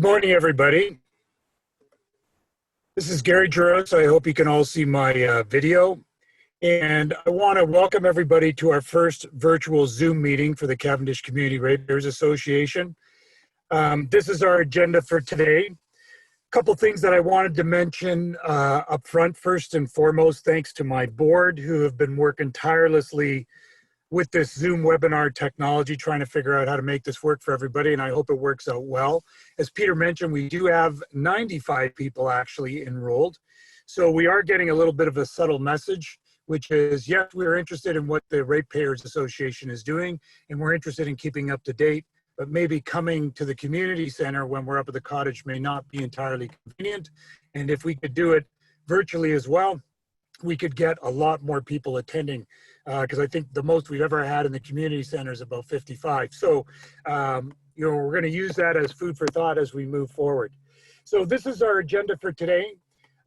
morning, everybody. This is Gary Juros. I hope you can all see my video. And I want to welcome everybody to our first virtual Zoom meeting for the Cavendish Community Ratepayers Association. This is our agenda for today. A couple things that I wanted to mention up front. First and foremost, thanks to my board who have been working tirelessly with this Zoom webinar technology, trying to figure out how to make this work for everybody, and I hope it works out well. As Peter mentioned, we do have 95 people actually enrolled. So we are getting a little bit of a subtle message, which is, yes, we're interested in what the Ratepayers Association is doing, and we're interested in keeping up to date, but maybe coming to the community center when we're up at the cottage may not be entirely convenient. And if we could do it virtually as well, we could get a lot more people attending, because I think the most we've ever had in the community center is about 55. So, we're going to use that as food for thought as we move forward. So this is our agenda for today.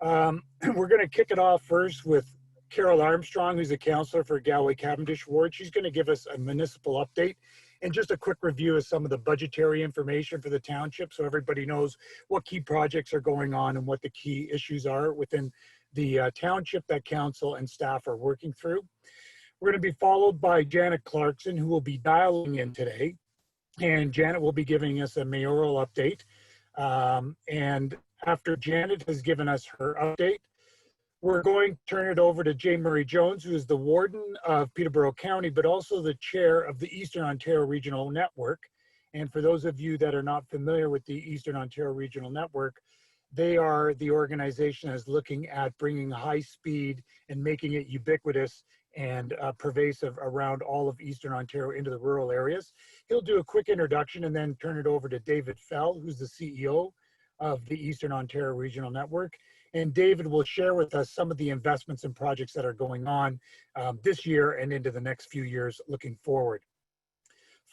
We're going to kick it off first with Carol Armstrong, who's a counselor for Galway Cavendish Ward. She's going to give us a municipal update and just a quick review of some of the budgetary information for the township, so everybody knows what key projects are going on and what the key issues are within the township that council and staff are working through. We're going to be followed by Janet Clarkson, who will be dialing in today. And Janet will be giving us a mayoral update. And after Janet has given us her update, we're going to turn it over to Jane Murray Jones, who is the warden of Peterborough County, but also the chair of the Eastern Ontario Regional Network. And for those of you that are not familiar with the Eastern Ontario Regional Network, they are the organization that's looking at bringing high speed and making it ubiquitous and pervasive around all of Eastern Ontario into the rural areas. He'll do a quick introduction and then turn it over to David Fell, who's the CEO of the Eastern Ontario Regional Network. And David will share with us some of the investments and projects that are going on this year and into the next few years looking forward.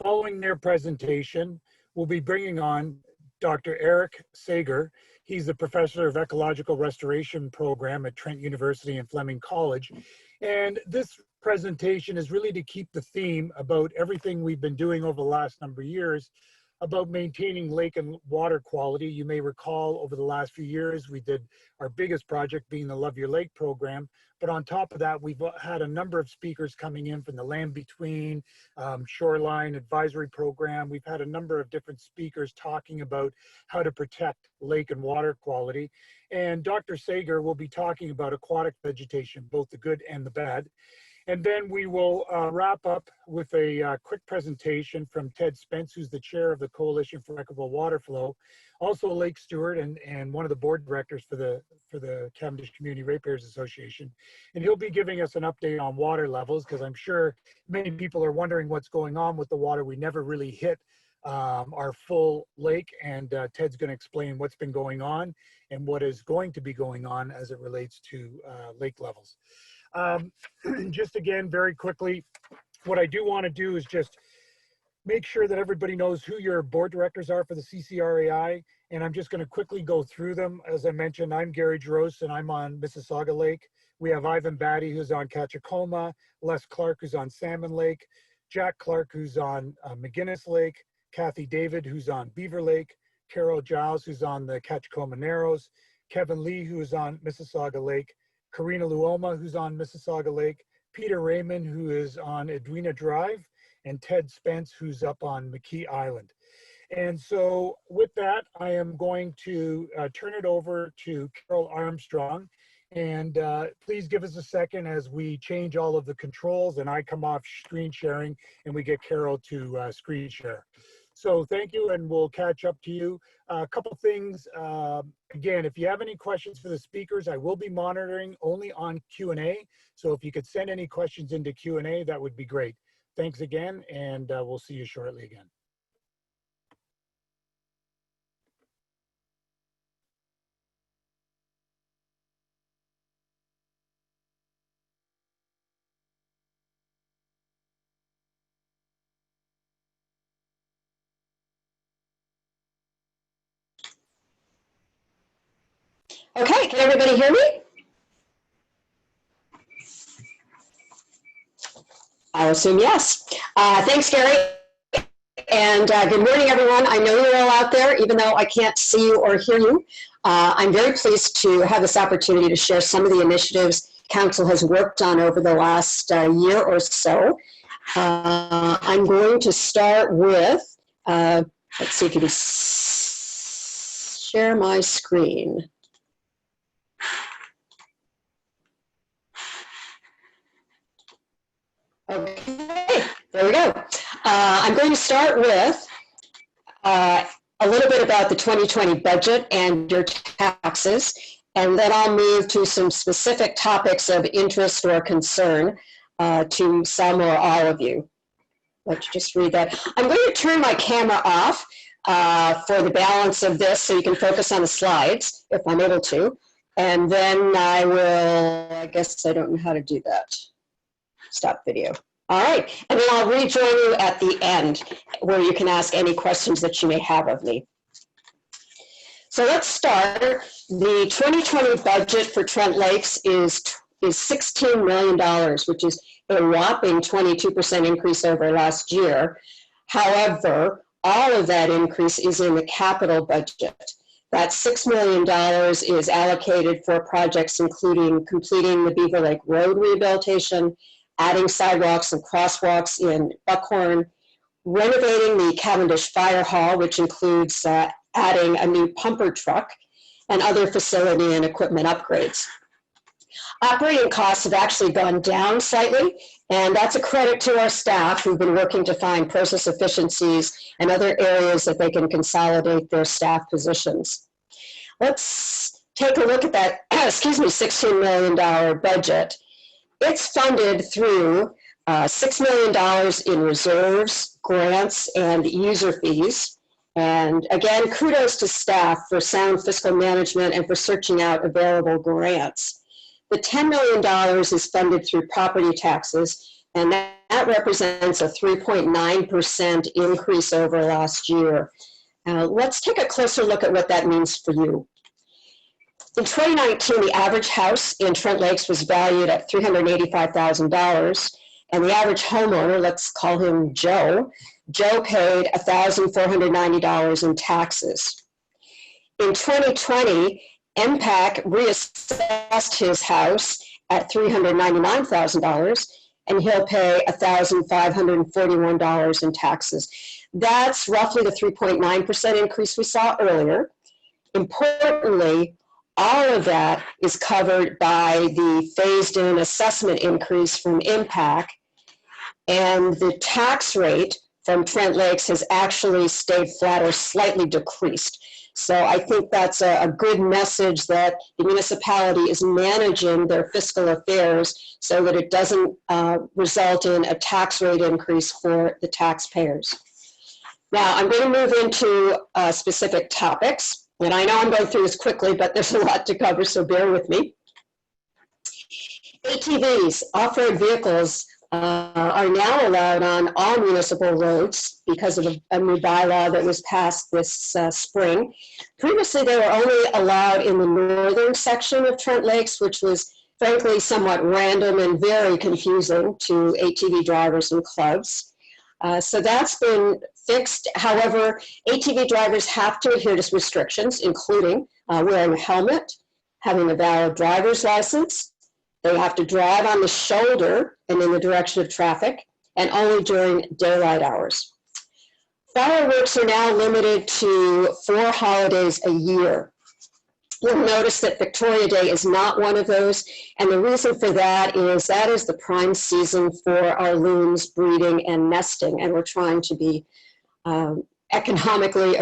Following their presentation, we'll be bringing on Dr. Eric Sager. He's the professor of ecological restoration program at Trent University and Fleming College. And this presentation is really to keep the theme about everything we've been doing over the last number of years about maintaining lake and water quality. You may recall over the last few years, we did our biggest project being the Love Your Lake program. But on top of that, we've had a number of speakers coming in from the Land Between, Shoreline Advisory Program. We've had a number of different speakers talking about how to protect lake and water quality. And Dr. Sager will be talking about aquatic vegetation, both the good and the bad. And then we will wrap up with a quick presentation from Ted Spence, who's the chair of the Coalition for Equitable Water Flow, also a lake steward and one of the board directors for the Cavendish Community Ratepayers Association. And he'll be giving us an update on water levels, because I'm sure many people are wondering what's going on with the water. We never really hit our full lake, and Ted's going to explain what's been going on and what is going to be going on as it relates to lake levels. Just again, very quickly, what I do want to do is just make sure that everybody knows who your board directors are for the CCRAI, and I'm just going to quickly go through them. As I mentioned, I'm Gary Juros, and I'm on Mississauga Lake. We have Ivan Batty, who's on Catchacoma, Les Clark, who's on Salmon Lake, Jack Clark, who's on McGuinness Lake, Kathy David, who's on Beaver Lake, Carol Giles, who's on the Catchacoma Narrows, Kevin Lee, who is on Mississauga Lake, Karina Luoma, who's on Mississauga Lake, Peter Raymond, who is on Edwina Drive, and Ted Spence, who's up on McKee Island. And so with that, I am going to turn it over to Carol Armstrong. And please give us a second as we change all of the controls and I come off screen sharing and we get Carol to screen share. So thank you, and we'll catch up to you. A couple things. Again, if you have any questions for the speakers, I will be monitoring only on Q&A. So if you could send any questions into Q&A, that would be great. Thanks again, and we'll see you shortly again. Okay, can everybody hear me? I assume yes. Thanks, Gary. and good morning, everyone. I know you're all out there, even though I can't see you or hear you. I'm very pleased to have this opportunity to share some of the initiatives Council has worked on over the last year or so. I'm going to start with, let's see if you can share my screen. Okay, there we go. I'm going to start with a little bit about the 2020 budget and your taxes, and then I'll move to some specific topics of interest or concern to some or all of you. Let's just read that. I'm going to turn my camera off for the balance of this so you can focus on the slides, if I'm able to, and then I will, I guess I don't know how to do that. Stop video. All right, and then I'll rejoin you at the end where you can ask any questions that you may have of me. So let's start. The 2020 budget for Trent Lakes is $16 million, which is a whopping 22% increase over last year. However, all of that increase is in the capital budget. That $6 million is allocated for projects including completing the Beaver Lake Road rehabilitation, adding sidewalks and crosswalks in Buckhorn, renovating the Cavendish Fire Hall, which includes adding a new pumper truck, and other facility and equipment upgrades. Operating costs have actually gone down slightly, and that's a credit to our staff who've been working to find process efficiencies and other areas that they can consolidate their staff positions. Let's take a look at that, $16 million budget. It's funded through $6 million in reserves, grants, and user fees. And again, kudos to staff for sound fiscal management and for searching out available grants. The $10 million is funded through property taxes, and that represents a 3.9% increase over last year. Let's take a closer look at what that means for you. In 2019, the average house in Trent Lakes was valued at $385,000, and the average homeowner, let's call him Joe, paid $1,490 in taxes. In 2020, MPAC reassessed his house at $399,000, and he'll pay $1,541 in taxes. That's roughly the 3.9% increase we saw earlier. Importantly, all of that is covered by the phased-in assessment increase from MPAC, and the tax rate from Trent Lakes has actually stayed flat or slightly decreased. So I think that's a good message that the municipality is managing their fiscal affairs so that it doesn't result in a tax rate increase for the taxpayers. Now I'm going to move into specific topics. And I know I'm going through this quickly, but there's a lot to cover, so bear with me. ATVs, off-road vehicles, are now allowed on all municipal roads because of a new bylaw that was passed this spring. Previously, they were only allowed in the northern section of Trent Lakes, which was frankly somewhat random and very confusing to ATV drivers and clubs. So that's been fixed. However, ATV drivers have to adhere to restrictions, including wearing a helmet, having a valid driver's license. They have to drive on the shoulder and in the direction of traffic, and only during daylight hours. Fireworks are now limited to 4 holidays a year. You'll notice that Victoria Day is not one of those, and the reason for that is the prime season for our loons breeding and nesting, and we're trying to be environmentally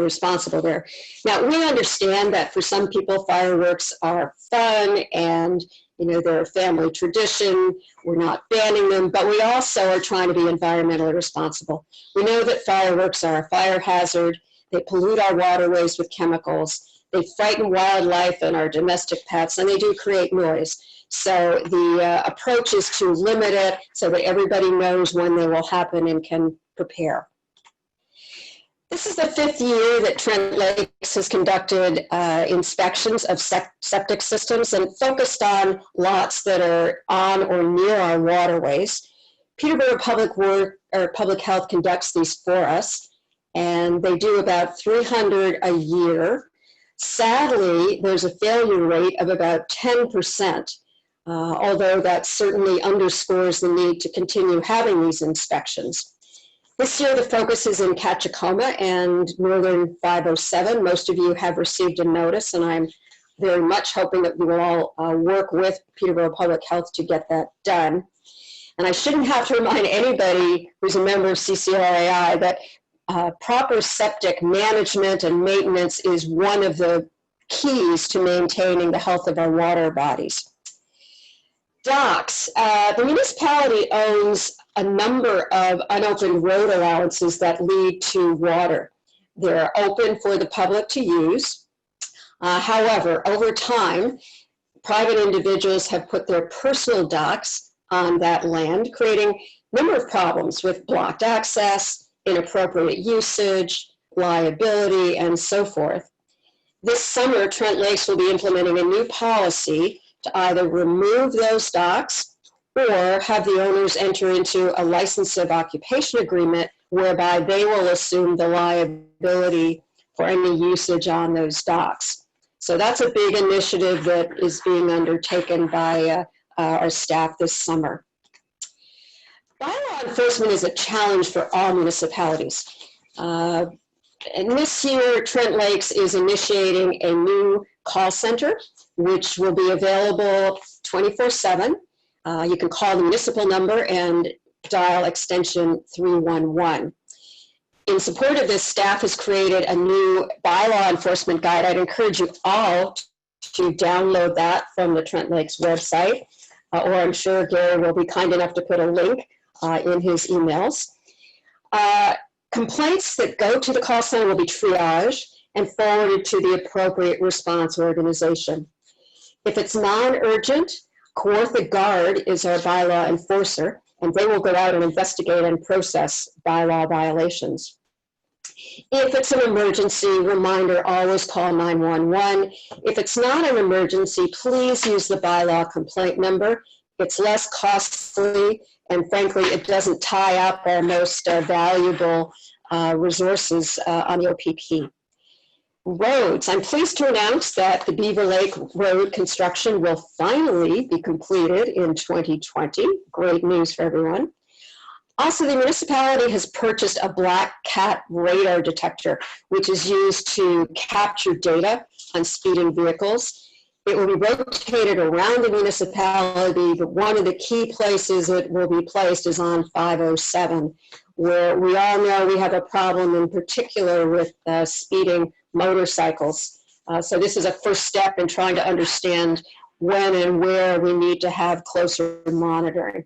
responsible there. Now, we understand that for some people, fireworks are fun and, you know, they're a family tradition. We're not banning them, but we also are trying to be environmentally responsible. We know that fireworks are a fire hazard. They pollute our waterways with chemicals. They frighten wildlife and our domestic pets, and they do create noise. So the approach is to limit it so that everybody knows when they will happen and can prepare. This is the 5th year that Trent Lakes has conducted inspections of septic systems and focused on lots that are on or near our waterways. Peterborough Public Health conducts these for us, and they do about 300 a year. Sadly, there's a failure rate of about 10%, although that certainly underscores the need to continue having these inspections. This year, the focus is in Catchacoma and Northern 507. Most of you have received a notice, and I'm very much hoping that we will all work with Peterborough Public Health to get that done. And I shouldn't have to remind anybody who's a member of CCRAI that proper septic management and maintenance is one of the keys to maintaining the health of our water bodies. Docks. The municipality owns a number of unopened road allowances that lead to water. They're open for the public to use. However, over time, private individuals have put their personal docks on that land, creating a number of problems with blocked access, inappropriate usage, liability, and so forth. This summer, Trent Lakes will be implementing a new policy to either remove those docks or have the owners enter into a license of occupation agreement whereby they will assume the liability for any usage on those docks. So that's a big initiative that is being undertaken by our staff this summer. Bylaw enforcement is a challenge for all municipalities. And this year, Trent Lakes is initiating a new call center, which will be available 24/7. You can call the municipal number and dial extension 311. In support of this, staff has created a new bylaw enforcement guide. I'd encourage you all to download that from the Trent Lakes website, or I'm sure Gary will be kind enough to put a link in his emails. Complaints that go to the call center will be triaged and forwarded to the appropriate response organization. If it's non-urgent, Kawartha Guard is our bylaw enforcer, and they will go out and investigate and process bylaw violations. If it's an emergency, reminder, always call 911. If it's not an emergency, please use the bylaw complaint number. It's less costly, and frankly, it doesn't tie up our most valuable resources on the OPP. Roads. I'm pleased to announce that the Beaver Lake Road construction will finally be completed in 2020. Great news for everyone. Also, the municipality has purchased a black cat radar detector, which is used to capture data on speeding vehicles. It will be rotated around the municipality, but one of the key places it will be placed is on 507, where we all know we have a problem in particular with speeding motorcycles. So this is a first step in trying to understand when and where we need to have closer monitoring.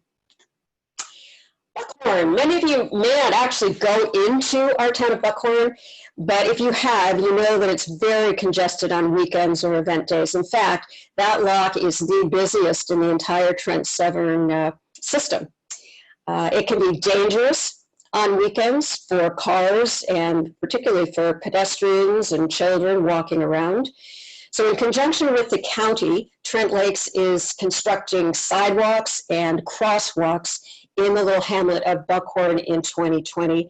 Buckhorn. Many of you may not actually go into our town of Buckhorn, but if you have, you know that it's very congested on weekends or event days. In fact, that lock is the busiest in the entire Trent Severn system. It can be dangerous on weekends for cars and particularly for pedestrians and children walking around. So in conjunction with the county, Trent Lakes is constructing sidewalks and crosswalks in the little hamlet of Buckhorn in 2020.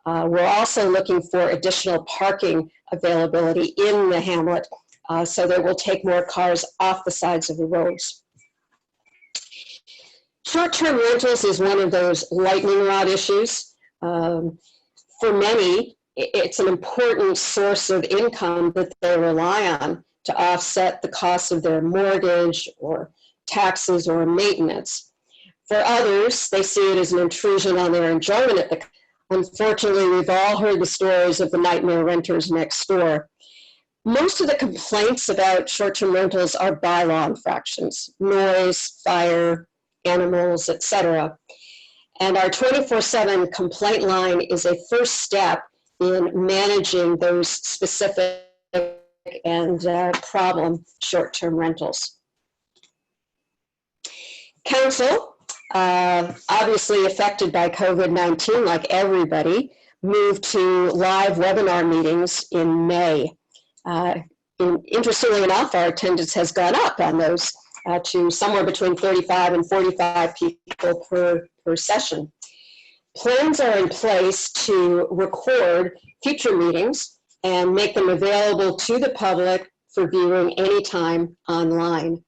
We're also looking for additional parking availability in the hamlet so that we'll take more cars off the sides of the roads. Short-term rentals is one of those lightning rod issues. For many, it's an important source of income that they rely on to offset the costs of their mortgage or taxes or maintenance. For others, they see it as an intrusion on their enjoyment at the. Unfortunately, we've all heard the stories of the nightmare renters next door. Most of the complaints about short-term rentals are bylaw infractions, noise, fire, animals, etc. And our 24/7 complaint line is a first step in managing those specific and problem short-term rentals. Council, obviously affected by COVID-19, like everybody, moved to live webinar meetings in May. Interestingly enough, our attendance has gone up on those to somewhere between 35 and 45 people per session. Plans are in place to record future meetings and make them available to the public for viewing anytime online.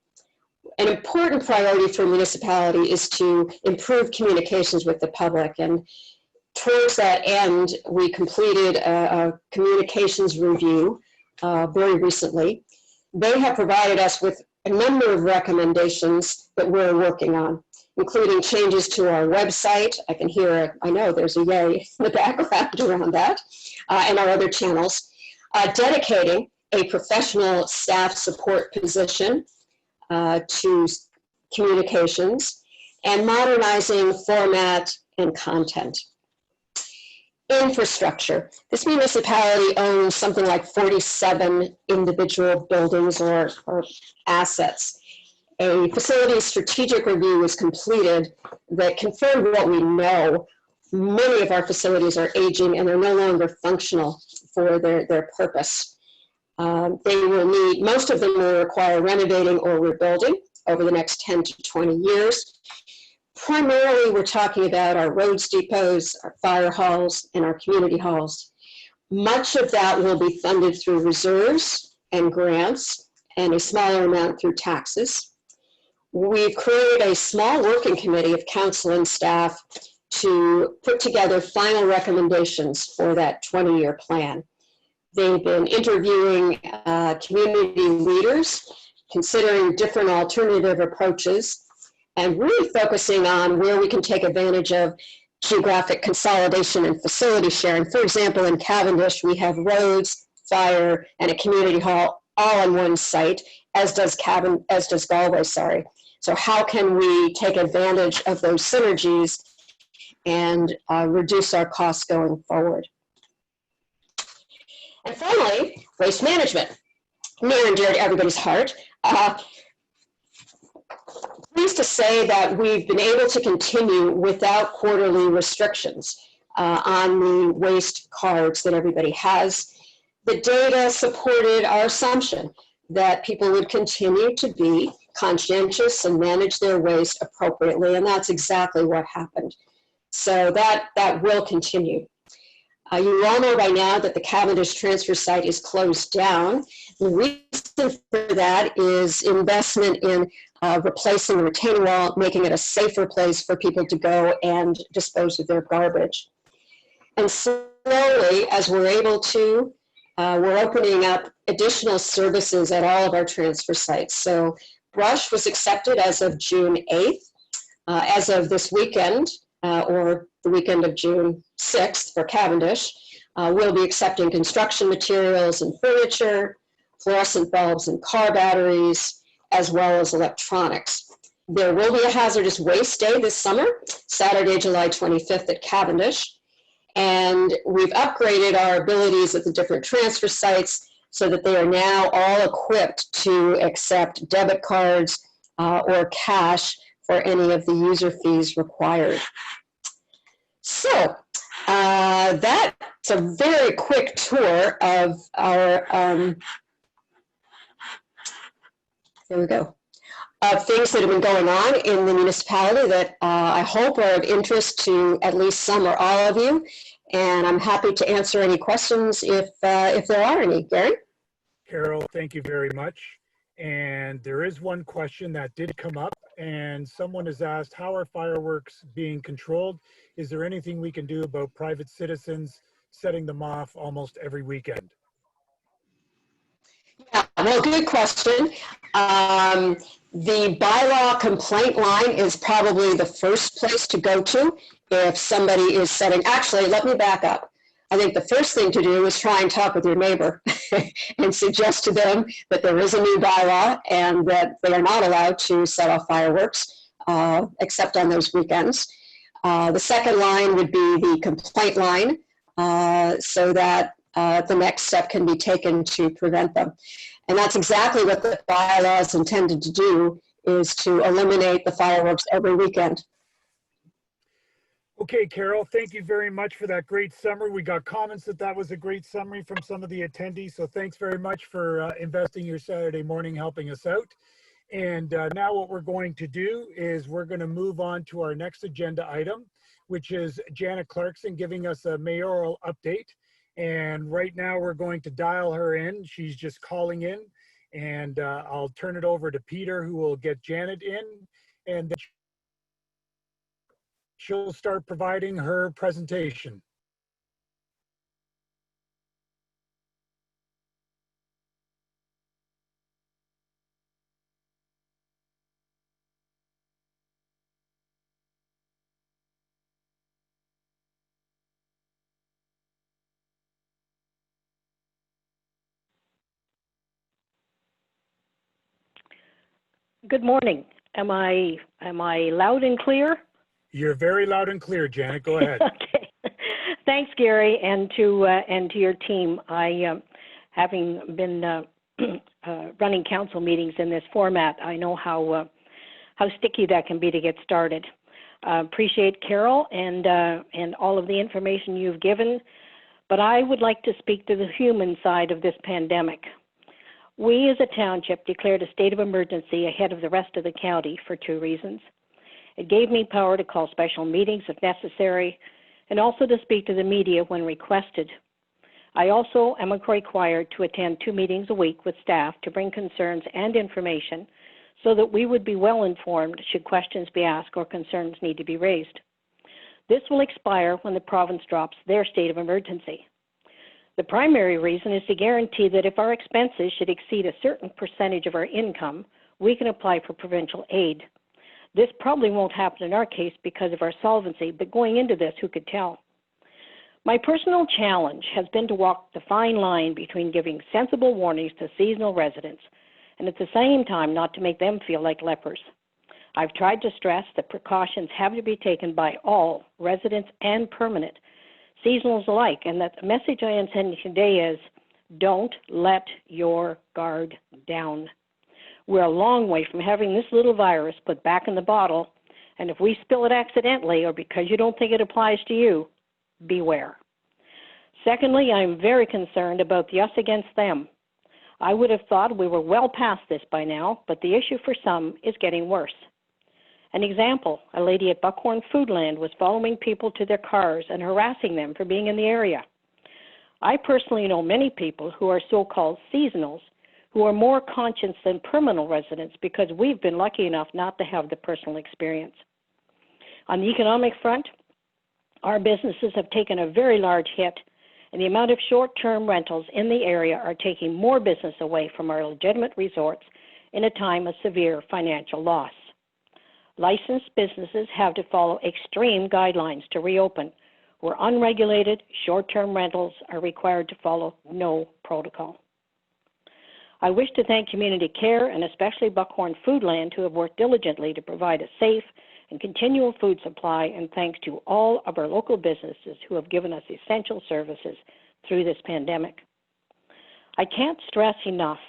An important priority for a municipality is to improve communications with the public, and towards that end, we completed a communications review very recently. They have provided us with a number of recommendations that we're working on, including changes to our website. I know there's a yay in the background around that, and our other channels. Dedicating a professional staff support position to communications, and modernizing format and content. Infrastructure. This municipality owns something like 47 individual buildings or assets. A facility strategic review was completed that confirmed what we know. Many of our facilities are aging and they're no longer functional for their purpose. Most of them will require renovating or rebuilding over the next 10 to 20 years. Primarily, we're talking about our roads depots, our fire halls, and our community halls. Much of that will be funded through reserves and grants, and a smaller amount through taxes. We've created a small working committee of council and staff to put together final recommendations for that 20-year plan. They've been interviewing community leaders, considering different alternative approaches, and really focusing on where we can take advantage of geographic consolidation and facility sharing. For example, in Cavendish, we have roads, fire, and a community hall all on one site, as does Galway, sorry. So how can we take advantage of those synergies and reduce our costs going forward? And finally, waste management, near and dear to everybody's heart. Pleased to say that we've been able to continue without quarterly restrictions on the waste cards that everybody has. The data supported our assumption that people would continue to be conscientious and manage their waste appropriately, and that's exactly what happened. So that will continue. You all know by now that the Cavendish transfer site is closed down. The reason for that is investment in replacing the retaining wall, making it a safer place for people to go and dispose of their garbage. And slowly, as we're able to, we're opening up additional services at all of our transfer sites. So brush was accepted as of June 8th. As of this weekend, or the weekend of June 6th for Cavendish, we'll be accepting construction materials and furniture, fluorescent bulbs and car batteries, as well as electronics. There will be a hazardous waste day this summer, Saturday, July 25th at Cavendish. And we've upgraded our abilities at the different transfer sites so that they are now all equipped to accept debit cards or cash for any of the user fees required. So that's a very quick tour of our, there we go, of things that have been going on in the municipality that I hope are of interest to at least some or all of you. And I'm happy to answer any questions if there are any. Gary? Carol, thank you very much. And there is one question that did come up, and someone has asked, how are fireworks being controlled? Is there anything we can do about private citizens setting them off almost every weekend? Yeah, well, good question. The bylaw complaint line is probably the first place to go to if somebody is setting, actually, let me back up. I think the first thing to do is try and talk with your neighbor and suggest to them that there is a new bylaw and that they are not allowed to set off fireworks except on those weekends. The second line would be the complaint line so that the next step can be taken to prevent them. And that's exactly what the bylaw is intended to do, is to eliminate the fireworks every weekend. Okay, Carol, thank you very much for that great summary. We got comments that that was a great summary from some of the attendees, so thanks very much for investing your Saturday morning helping us out. And now what we're going to do is we're going to move on to our next agenda item, which is Janet Clarkson giving us a mayoral update. And right now we're going to dial her in. She's just calling in, and I'll turn it over to Peter, who will get Janet in, and then she'll start providing her presentation. Good morning. Am I loud and clear? You're very loud and clear, Janet. Go ahead. Okay. Thanks, Gary, and to your team. Having been running council meetings in this format, I know how sticky that can be to get started. Appreciate Carol and all of the information you've given, but I would like to speak to the human side of this pandemic. We as a township declared a state of emergency ahead of the rest of the county for two reasons. It gave me power to call special meetings if necessary, and also to speak to the media when requested. I also am required to attend 2 meetings a week with staff to bring concerns and information so that we would be well informed should questions be asked or concerns need to be raised. This will expire when the province drops their state of emergency. The primary reason is to guarantee that if our expenses should exceed a certain percentage of our income, we can apply for provincial aid. This probably won't happen in our case because of our solvency, but going into this, who could tell? My personal challenge has been to walk the fine line between giving sensible warnings to seasonal residents and at the same time not to make them feel like lepers. I've tried to stress that precautions have to be taken by all, residents and permanent, seasonals alike, and that the message I am sending today is, don't let your guard down. We're a long way from having this little virus put back in the bottle, and if we spill it accidentally or because you don't think it applies to you, beware. Secondly, I'm very concerned about the us against them. I would have thought we were well past this by now, but the issue for some is getting worse. An example, a lady at Buckhorn Foodland was following people to their cars and harassing them for being in the area. I personally know many people who are so-called seasonals who are more conscious than permanent residents because we've been lucky enough not to have the personal experience. On the economic front, our businesses have taken a very large hit, and the amount of short-term rentals in the area are taking more business away from our legitimate resorts in a time of severe financial loss. Licensed businesses have to follow extreme guidelines to reopen, where unregulated short-term rentals are required to follow no protocol. I wish to thank Community Care and especially Buckhorn Foodland, who have worked diligently to provide a safe and continual food supply, and thanks to all of our local businesses who have given us essential services through this pandemic. I can't stress enough,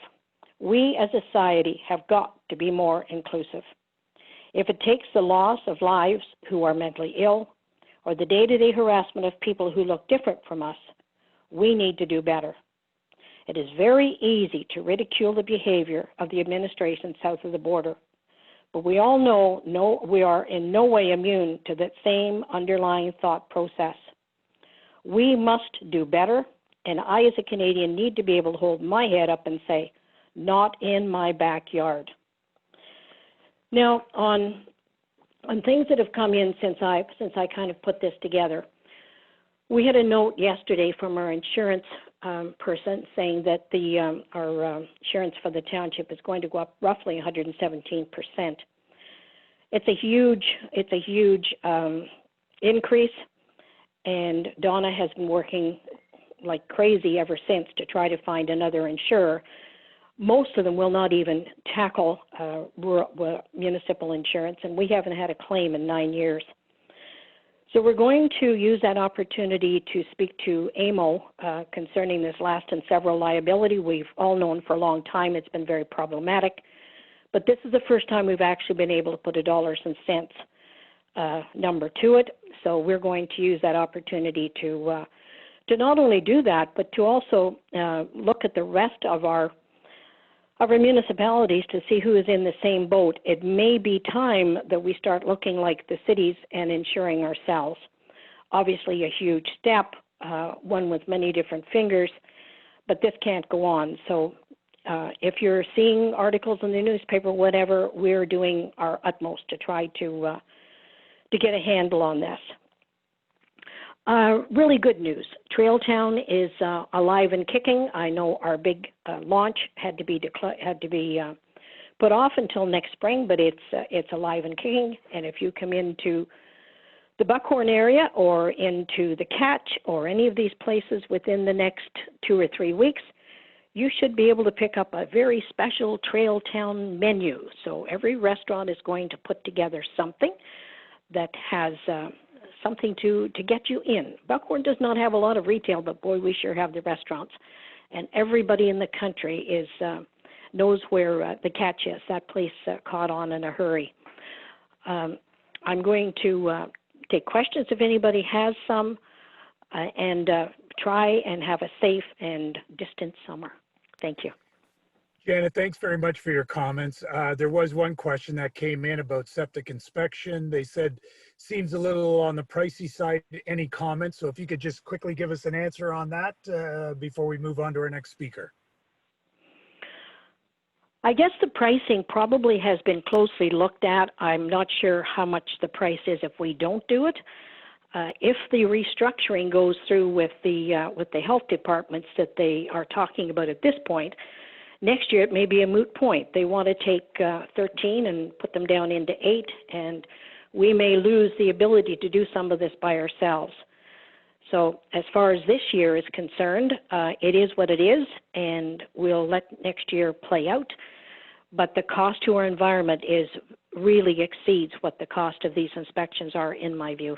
we as a society have got to be more inclusive. If it takes the loss of lives who are mentally ill or the day-to-day harassment of people who look different from us, we need to do better. It is very easy to ridicule the behavior of the administration south of the border, but we all know we are in no way immune to that same underlying thought process. We must do better, and I as a Canadian need to be able to hold my head up and say, not in my backyard. Now, on things that have come in since I kind of put this together, we had a note yesterday from our insurance person saying that our insurance for the township is going to go up roughly 117%. It's a huge increase, and Donna has been working like crazy ever since to try to find another insurer. Most of them will not even tackle municipal insurance, and we haven't had a claim in 9 years. So we're going to use that opportunity to speak to AMO concerning this last and several liability. We've all known for a long time it's been very problematic, but this is the first time we've actually been able to put a dollars and cents number to it. So we're going to use that opportunity to not only do that, but to also look at the rest of our of our municipalities to see who is in the same boat. It may be time that we start looking like the cities and insuring ourselves. Obviously a huge step, one with many different fingers, but this can't go on. So if you're seeing articles in the newspaper, whatever, we're doing our utmost to try to get a handle on this. Really good news. Trailtown is alive and kicking. I know our big launch had to be put off until next spring, but it's alive and kicking. And if you come into the Buckhorn area or into the Catch or any of these places within the next 2 or 3 weeks, you should be able to pick up a very special Trailtown menu. So every restaurant is going to put together something that has something to get you in. Buckhorn does not have a lot of retail, but boy, we sure have the restaurants. And everybody in the country knows where the Catch is. That place caught on in a hurry. I'm going to take questions if anybody has some, and try and have a safe and distant summer. Thank you. Janet, thanks very much for your comments. There was one question that came in about septic inspection. They said, seems a little on the pricey side. Any comments? So if you could just quickly give us an answer on that before we move on to our next speaker. I guess the pricing probably has been closely looked at. I'm not sure how much the price is if we don't do it. If the restructuring goes through with the health departments that they are talking about at this point, next year it may be a moot point. They want to take 13 and put them down into 8, and we may lose the ability to do some of this by ourselves. So as far as this year is concerned, it is what it is, and we'll let next year play out. But the cost to our environment really exceeds what the cost of these inspections are, in my view.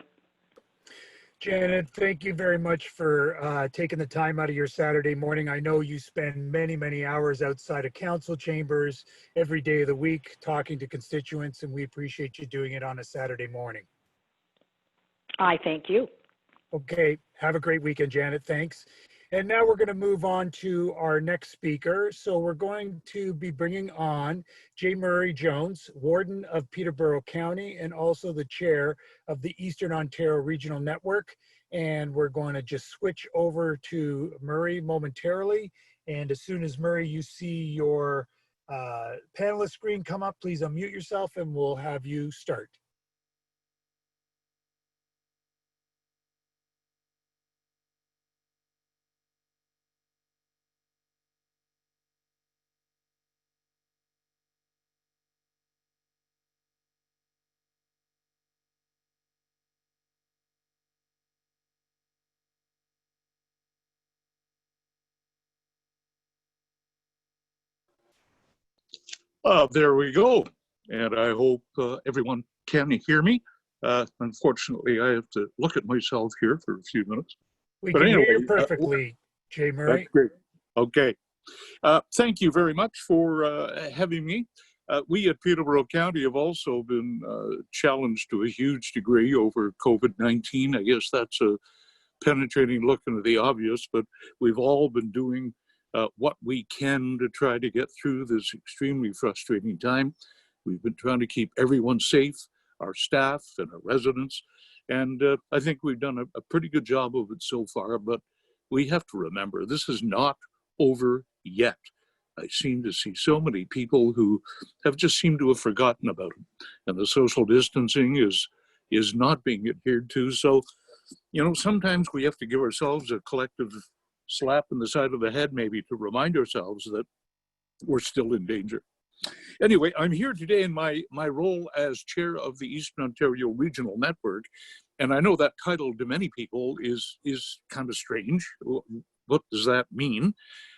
Janet, thank you very much for taking the time out of your Saturday morning. I know you spend many, many hours outside of council chambers every day of the week talking to constituents, and we appreciate you doing it on a Saturday morning. I thank you. Okay, have a great weekend, Janet. Thanks. And now we're going to move on to our next speaker. So we're going to be bringing on J. Murray Jones, Warden of Peterborough County and also the chair of the Eastern Ontario Regional Network. And we're going to just switch over to Murray momentarily. And as soon as, Murray, you see your panelist screen come up, please unmute yourself and we'll have you start. There we go. And I hope everyone can hear me. Unfortunately, I have to look at myself here for a few minutes. We can hear you perfectly, J. Murray. That's great. Okay. Thank you very much for having me. We at Peterborough County have also been challenged to a huge degree over COVID-19. I guess that's a penetrating look into the obvious, but we've all been doing what we can to try to get through this extremely frustrating time. We've been trying to keep everyone safe, our staff and our residents, and I think we've done a pretty good job of it so far, but we have to remember this is not over yet. I seem to see so many people who have just seemed to have forgotten about it, and the social distancing is not being adhered to. So, you know, sometimes we have to give ourselves a collective slap in the side of the head, maybe, to remind ourselves that we're still in danger. Anyway, I'm here today in my role as chair of the Eastern Ontario Regional Network, and I know that title to many people is kind of strange. What does that mean?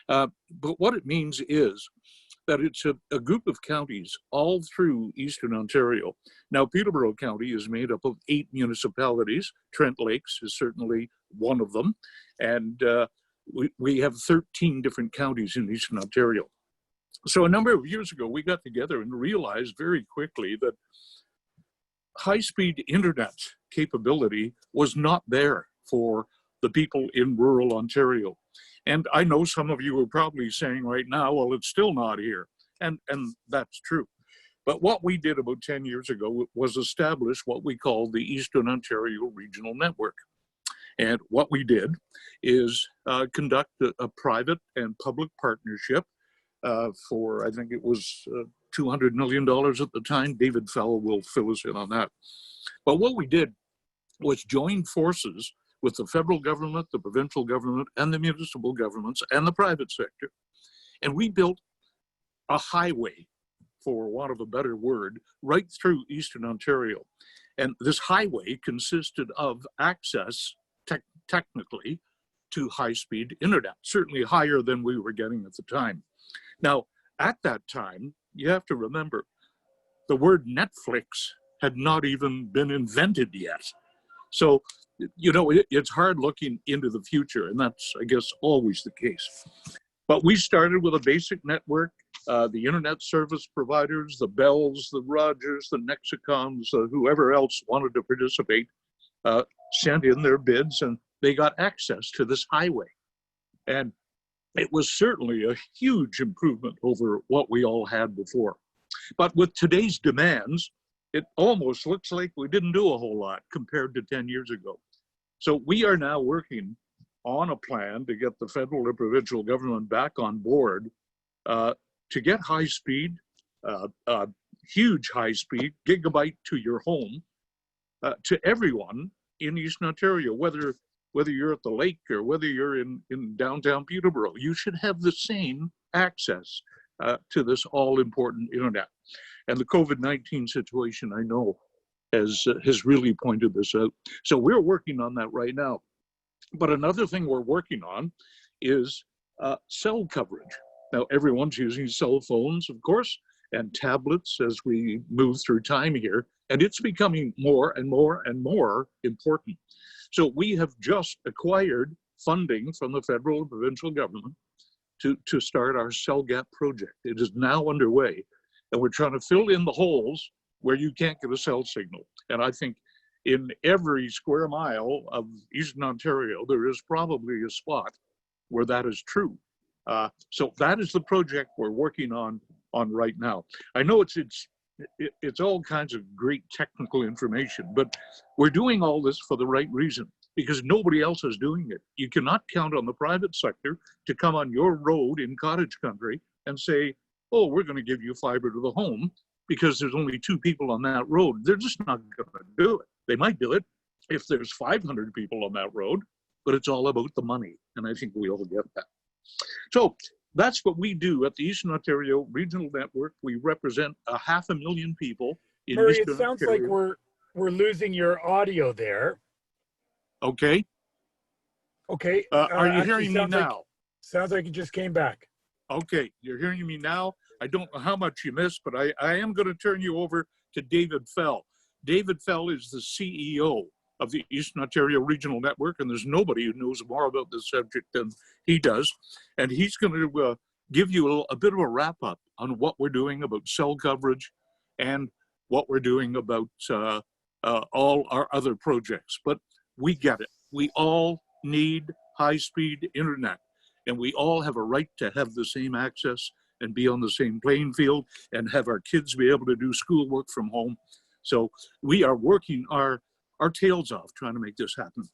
But what it means is that it's a group of counties all through Eastern Ontario. Now, Peterborough County is made up of 8 municipalities. Trent Lakes is certainly one of them. And we have 13 different counties in Eastern Ontario. So a number of years ago, we got together and realized very quickly that high-speed internet capability was not there for the people in rural Ontario. And I know some of you are probably saying right now, well, it's still not here. And that's true. But what we did about 10 years ago was establish what we call the Eastern Ontario Regional Network. And what we did is conduct a private and public partnership for, I think it was $200 million at the time. David Fell will fill us in on that. But what we did was join forces with the federal government, the provincial government, and the municipal governments, and the private sector. And we built a highway, for want of a better word, right through Eastern Ontario. And this highway consisted of access, technically, to high-speed internet, certainly higher than we were getting at the time. Now, at that time, you have to remember, the word Netflix had not even been invented yet. So, you know, it's hard looking into the future, and that's, I guess, always the case. But we started with a basic network. The internet service providers, the Bells, the Rogers, the Nexicoms, whoever else wanted to participate, sent in their bids, and they got access to this highway. And it was certainly a huge improvement over what we all had before. But with today's demands, it almost looks like we didn't do a whole lot compared to 10 years ago. So we are now working on a plan to get the federal and provincial government back on board to get high speed, huge high speed, gigabite to your home, to everyone in Eastern Ontario, whether you're at the lake or whether you're in downtown Peterborough. You should have the same access to this all-important internet. And the COVID-19 situation, I know, has really pointed this out. So we're working on that right now. But another thing we're working on is cell coverage. Now, everyone's using cell phones, of course, and tablets as we move through time here, and it's becoming more and more and more important. So we have just acquired funding from the federal and provincial government to start our Cell Gap project. It is now underway, and we're trying to fill in the holes where you can't get a cell signal. And I think in every square mile of Eastern Ontario, there is probably a spot where that is true. So that is the project we're working on right now. I know it's all kinds of great technical information, but we're doing all this for the right reason, because nobody else is doing it. You cannot count on the private sector to come on your road in cottage country and say, oh, we're going to give you fiber to the home because there's only 2 people on that road. They're just not going to do it. They might do it if there's 500 people on that road, but it's all about the money. And I think we all get that. So that's what we do at the Eastern Ontario Regional Network. We represent 500,000 people in Murray, Eastern it sounds Ontario. like we're losing your audio there. Okay. Okay. Are you actually hearing me now? Sounds like it just came back. Okay, you're hearing me now. I don't know how much you missed, but I am going to turn you over to David Fell. David Fell is the CEO of the Eastern Ontario Regional Network, and there's nobody who knows more about this subject than he does. And he's going to give you a bit of a wrap up on what we're doing about cell coverage and what we're doing about all our other projects. But we get it. We all need high-speed internet, and we all have a right to have the same access and be on the same playing field and have our kids be able to do schoolwork from home. So we are working our tails off trying to make this happen.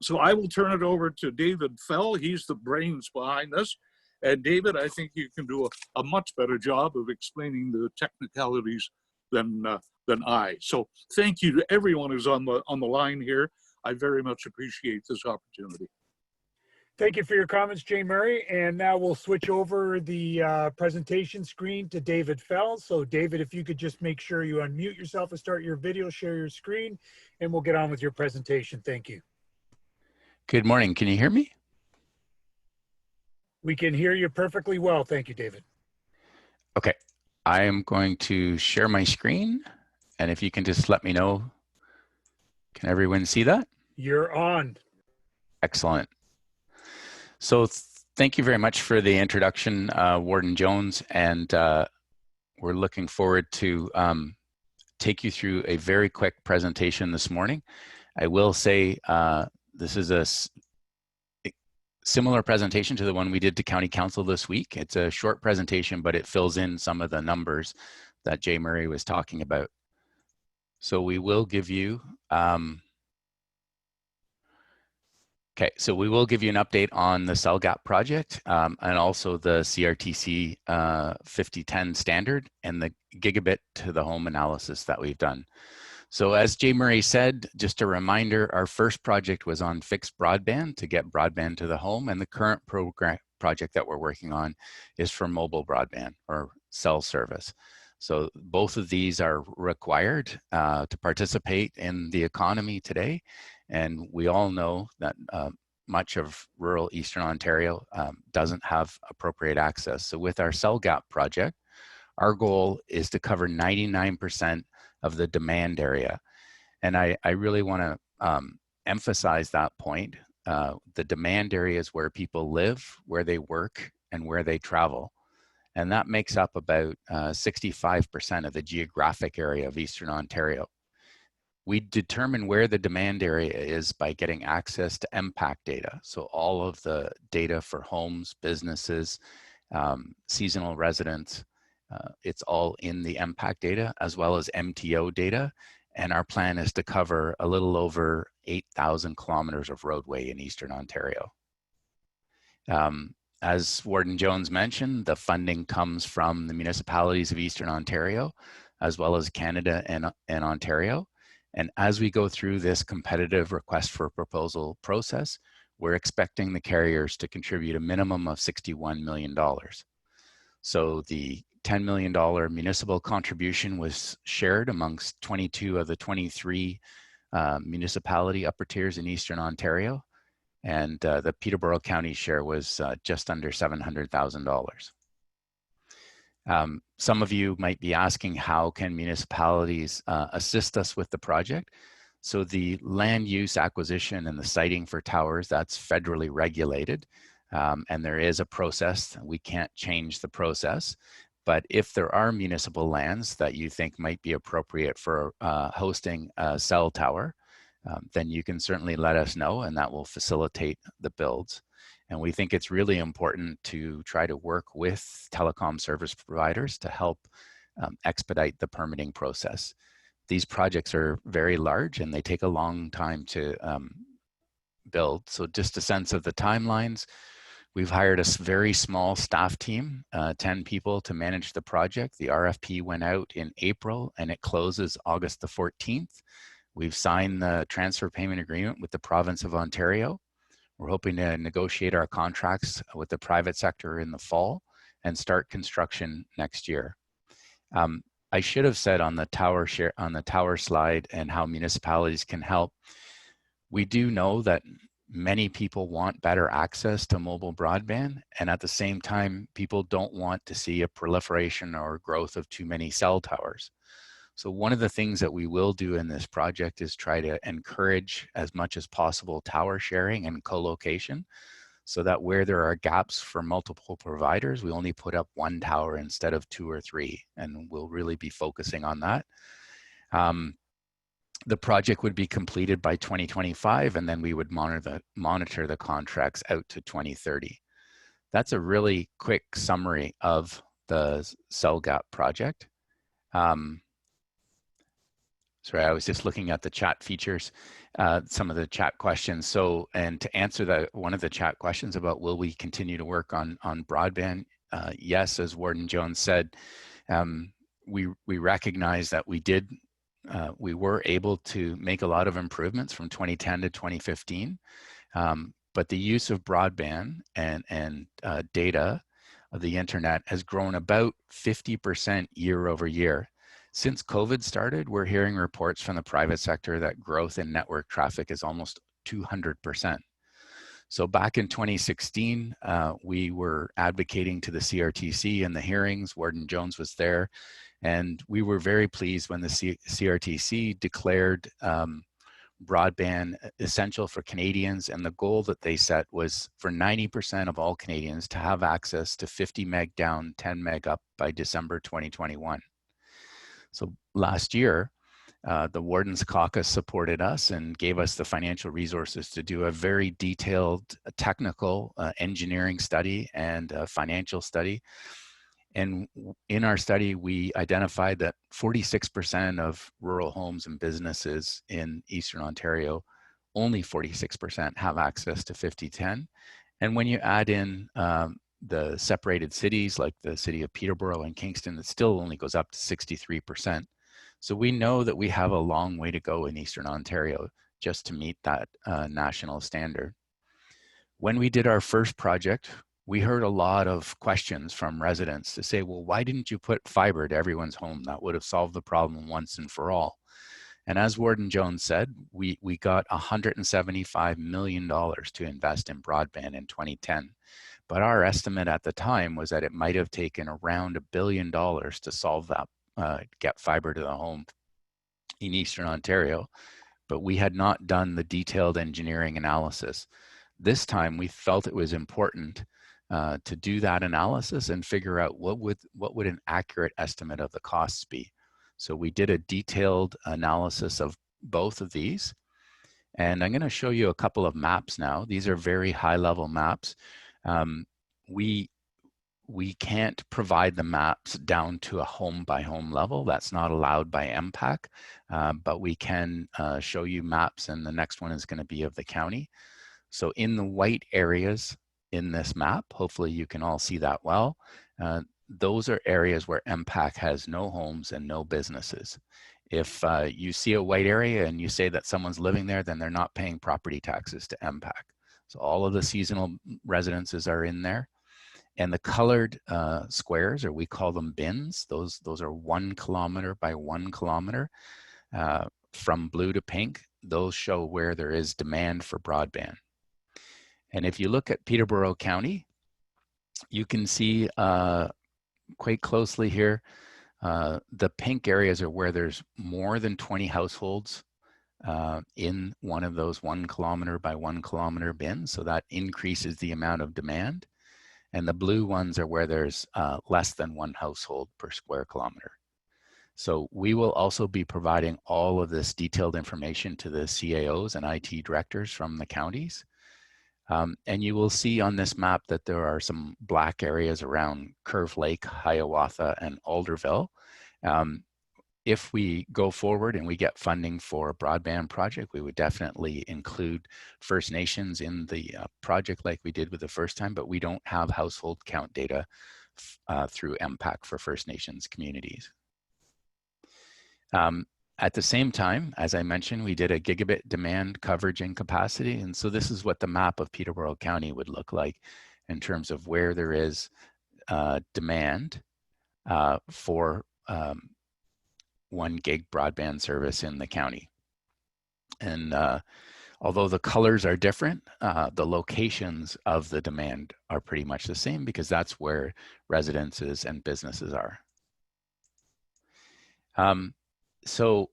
So I will turn it over to David Fell. He's the brains behind this. And David, I think you can do a much better job of explaining the technicalities than I. So thank you to everyone who's on the line here. I very much appreciate this opportunity. Thank you for your comments, Jane Murray. And now we'll switch over the presentation screen to David Fell. So David, if you could just make sure you unmute yourself and start your video, share your screen, and we'll get on with your presentation. Thank you. Good morning. Can you hear me? We can hear you perfectly well. Thank you, David. Okay. I am going to share my screen. And if you can just let me know, can everyone see that? You're on. Excellent. So thank you very much for the introduction, Warden Jones, and we're looking forward to take you through a very quick presentation this morning. I will say this is a similar presentation to the one we did to County Council this week. It's a short presentation, but it fills in some of the numbers that Jay Murray was talking about. So we will give you, okay, so we will give you an update on the cell gap project and also the CRTC 5010 standard and the gigabit to the home analysis that we've done. So as Jay Murray said, just a reminder, our first project was on fixed broadband to get broadband to the home, and the current project that we're working on is for mobile broadband or cell service. So both of these are required to participate in the economy today. And we all know that much of rural Eastern Ontario doesn't have appropriate access. So with our cell gap project, our goal is to cover 99% of the demand area. And I really want to emphasize that point. The demand area is where people live, where they work, and where they travel. And that makes up about 65% of the geographic area of Eastern Ontario. We determine where the demand area is by getting access to MPAC data. So all of the data for homes, businesses, seasonal residents, it's all in the MPAC data as well as MTO data. And our plan is to cover a little over 8,000 kilometers of roadway in Eastern Ontario. As Warden Jones mentioned, the funding comes from the municipalities of Eastern Ontario, as well as Canada and Ontario. And as we go through this competitive request for proposal process, we're expecting the carriers to contribute a minimum of $61 million. So the $10 million municipal contribution was shared amongst 22 of the 23 municipality upper tiers in Eastern Ontario. And the Peterborough County share was just under $700,000. Some of you might be asking, how can municipalities assist us with the project? So the land use acquisition and the siting for towers, that's federally regulated. And there is a process. We can't change the process. But if there are municipal lands that you think might be appropriate for hosting a cell tower, then you can certainly let us know, and that will facilitate the builds. And we think it's really important to try to work with telecom service providers to help expedite the permitting process. These projects are very large and they take a long time to build. So just a sense of the timelines, we've hired a very small staff team, 10 people to manage the project. The RFP went out in April and it closes August the 14th. We've signed the transfer payment agreement with the province of Ontario. We're hoping to negotiate our contracts with the private sector in the fall and start construction next year. I should have said on the tower slide and how municipalities can help. We do know that many people want better access to mobile broadband, and at the same time, people don't want to see a proliferation or growth of too many cell towers. So one of the things that we will do in this project is try to encourage as much as possible tower sharing and co-location, so that where there are gaps for multiple providers, we only put up one tower instead of 2 or 3, and we'll really be focusing on that. The project would be completed by 2025, and then we would monitor the contracts out to 2030. That's a really quick summary of the cell gap project. Sorry, I was just looking at the chat features, some of the chat questions. So, and to answer one of the chat questions about will we continue to work on broadband? Yes, as Warden Jones said, we recognize that we were able to make a lot of improvements from 2010 to 2015, but the use of broadband and data of the internet has grown about 50% year over year. Since COVID started, we're hearing reports from the private sector that growth in network traffic is almost 200%. So back in 2016, we were advocating to the CRTC in the hearings. Warden Jones was there, and we were very pleased when the CRTC declared broadband essential for Canadians, and the goal that they set was for 90% of all Canadians to have access to 50 meg down, 10 meg up by December 2021. So last year, The Wardens Caucus supported us and gave us the financial resources to do a very detailed technical engineering study and financial study. And in our study, we identified that 46% of rural homes and businesses in Eastern Ontario, only 46% have access to 5010. And when you add in the separated cities like the city of Peterborough and Kingston, it still only goes up to 63%. So we know that we have a long way to go in Eastern Ontario just to meet that national standard. When we did our first project, we heard a lot of questions from residents to say, well, why didn't you put fiber to everyone's home? That would have solved the problem once and for all. And as Warden Jones said, we got $175 million to invest in broadband in 2010. But our estimate at the time was that it might have taken around $1 billion to solve that, get fiber to the home in Eastern Ontario. But we had not done the detailed engineering analysis. This time we felt it was important to do that analysis and figure out what would an accurate estimate of the costs be. So we did a detailed analysis of both of these. And I'm going to show you a couple of maps now. These are very high level maps. We can't provide the maps down to a home by home level. That's not allowed by MPAC, but we can show you maps, and the next one is going to be of the county. So in the white areas in this map, hopefully you can all see that well. Those are areas where MPAC has no homes and no businesses. If you see a white area and you say that someone's living there, then they're not paying property taxes to MPAC. So all of the seasonal residences are in there. And the colored squares, or we call them bins, those are 1 kilometer by 1 kilometer from blue to pink. Those show where there is demand for broadband. And if you look at Peterborough County, you can see quite closely here, the pink areas are where there's more than 20 households in one of those 1 kilometer by 1 kilometer bins. So that increases the amount of demand. And the blue ones are where there's less than 1 household per square kilometer. So we will also be providing all of this detailed information to the CAOs and IT directors from the counties. And you will see on this map that there are some black areas around Curve Lake, Hiawatha, and Alderville. If we go forward and we get funding for a broadband project, we would definitely include First Nations in the project like we did with the first time, but we don't have household count data through MPAC for First Nations communities. At the same time, as I mentioned, we did a gigabit demand coverage and capacity. And so this is what the map of Peterborough County would look like in terms of where there is demand for 1 gig broadband service in the county. And although the colors are different, the locations of the demand are pretty much the same because that's where residences and businesses are. So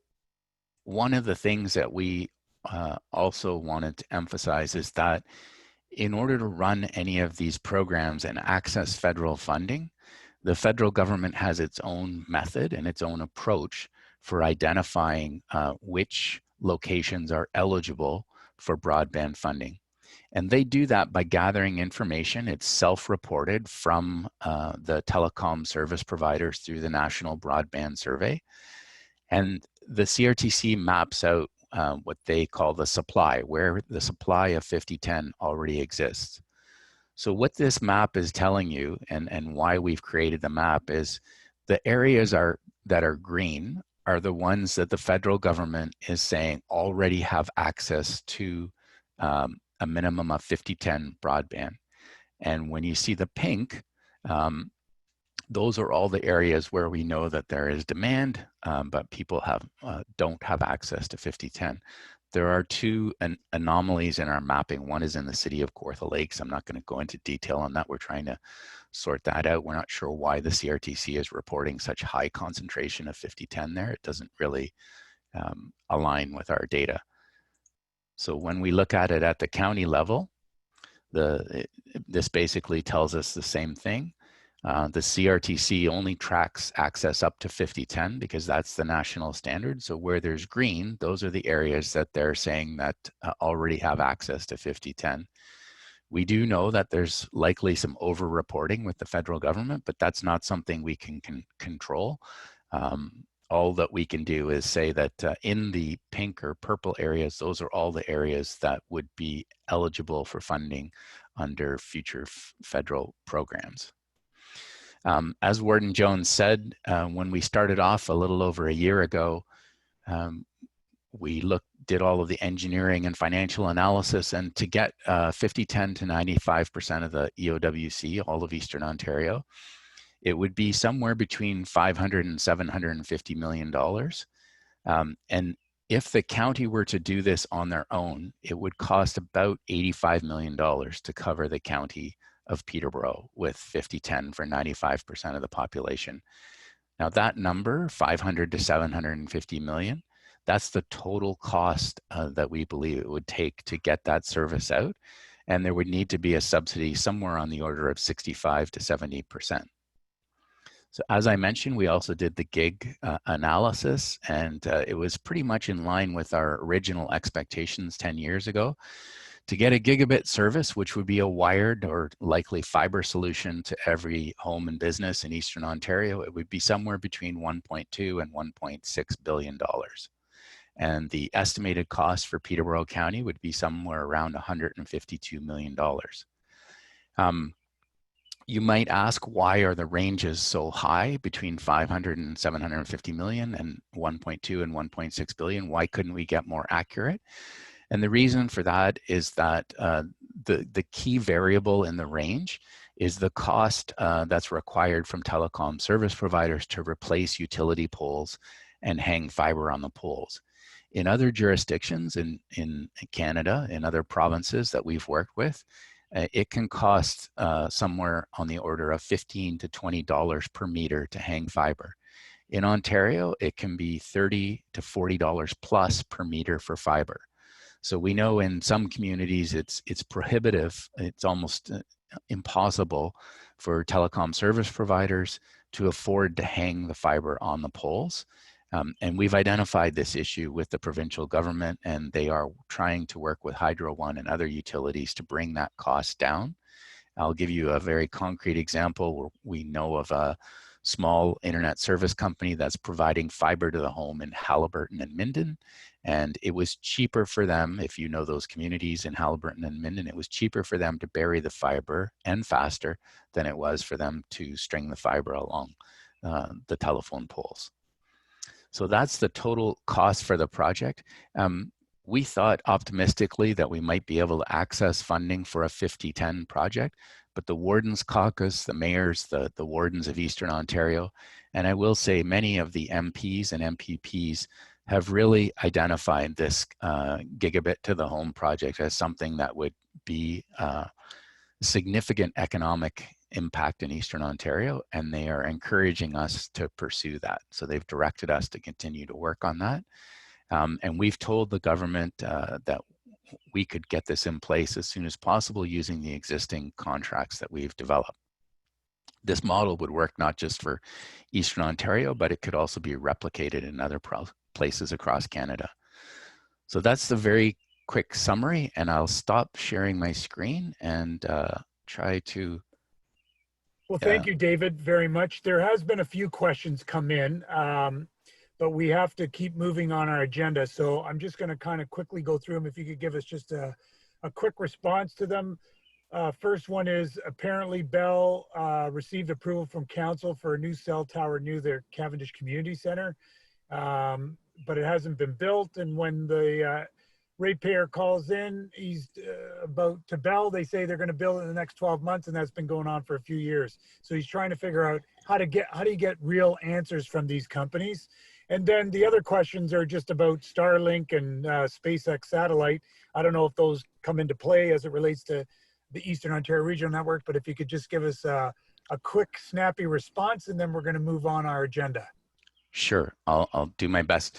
one of the things that we also wanted to emphasize is that in order to run any of these programs and access federal funding, the federal government has its own method and its own approach for identifying which locations are eligible for broadband funding. And they do that by gathering information. It's self-reported from the telecom service providers through the National Broadband Survey. And the CRTC maps out what they call the supply, where the supply of 5010 already exists. So what this map is telling you, and why we've created the map, is the areas that are green are the ones that the federal government is saying already have access to a minimum of 5010 broadband. And when you see the pink, those are all the areas where we know that there is demand, but people don't have access to 5010. There are 2 anomalies in our mapping. One is in the city of Kawartha Lakes. I'm not going to go into detail on that. We're trying to sort that out. We're not sure why the CRTC is reporting such high concentration of 5010 there. It doesn't really align with our data. So when we look at it at the county level, this basically tells us the same thing. The CRTC only tracks access up to 5010 because that's the national standard. So where there's green, those are the areas that they're saying that already have access to 5010. We do know that there's likely some over-reporting with the federal government, but that's not something we can control. All that we can do is say that in the pink or purple areas, those are all the areas that would be eligible for funding under future federal programs. As Warden Jones said, when we started off a little over a year ago, we did all of the engineering and financial analysis, and to get 5010 to 95% of the EOWC, all of Eastern Ontario, it would be somewhere between $500 and $750 million. And if the county were to do this on their own, it would cost about $85 million to cover the county of Peterborough with 5010 for 95% of the population. Now that number, 500 to 750 million, that's the total cost that we believe it would take to get that service out. And there would need to be a subsidy somewhere on the order of 65 to 70%. So as I mentioned, we also did the gig analysis, and it was pretty much in line with our original expectations 10 years ago. To get a gigabit service, which would be a wired or likely fiber solution to every home and business in Eastern Ontario, it would be somewhere between $1.2 and $1.6 billion. And the estimated cost for Peterborough County would be somewhere around $152 million. You might ask, why are the ranges so high between 500 and 750 million and 1.2 and 1.6 billion? Why couldn't we get more accurate? And the reason for that is that the key variable in the range is the cost that's required from telecom service providers to replace utility poles and hang fiber on the poles. In other jurisdictions in Canada, in other provinces that we've worked with, it can cost somewhere on the order of $15 to $20 per meter to hang fiber. In Ontario, it can be $30 to $40 plus per meter for fiber. So we know in some communities it's prohibitive. It's almost impossible for telecom service providers to afford to hang the fiber on the poles. And we've identified this issue with the provincial government, and they are trying to work with Hydro One and other utilities to bring that cost down. I'll give you a very concrete example where we know of a small internet service company that's providing fiber to the home in Haliburton and Minden. And it was cheaper for them, if you know those communities in Haliburton and Minden, it was cheaper for them to bury the fiber and faster than it was for them to string the fiber along the telephone poles. So that's the total cost for the project. We thought optimistically that we might be able to access funding for a 5010 project, but the Wardens Caucus, the mayors, the wardens of Eastern Ontario, and I will say many of the MPs and MPPs have really identified this gigabit to the home project as something that would be significant economic impact in Eastern Ontario, and they are encouraging us to pursue that. So they've directed us to continue to work on that. And we've told the government that we could get this in place as soon as possible using the existing contracts that we've developed. This model would work not just for Eastern Ontario, but it could also be replicated in other places across Canada. So that's the very quick summary, and I'll stop sharing my screen and try to. Well, thank you, David, very much. There has been a few questions come in, but we have to keep moving on our agenda. So I'm just going to kind of quickly go through them. If you could give us just a quick response to them. First one is, apparently Bell received approval from council for a new cell tower near their Cavendish Community Center, but it hasn't been built. And when the ratepayer calls in, he's about to Bell, they say they're going to build it in the next 12 months, and that's been going on for a few years. So he's trying to figure out how do you get real answers from these companies. And then the other questions are just about Starlink and SpaceX satellite. I don't know if those come into play as it relates to the Eastern Ontario Regional Network, but if you could just give us a quick, snappy response, and then we're going to move on our agenda. Sure, I'll do my best.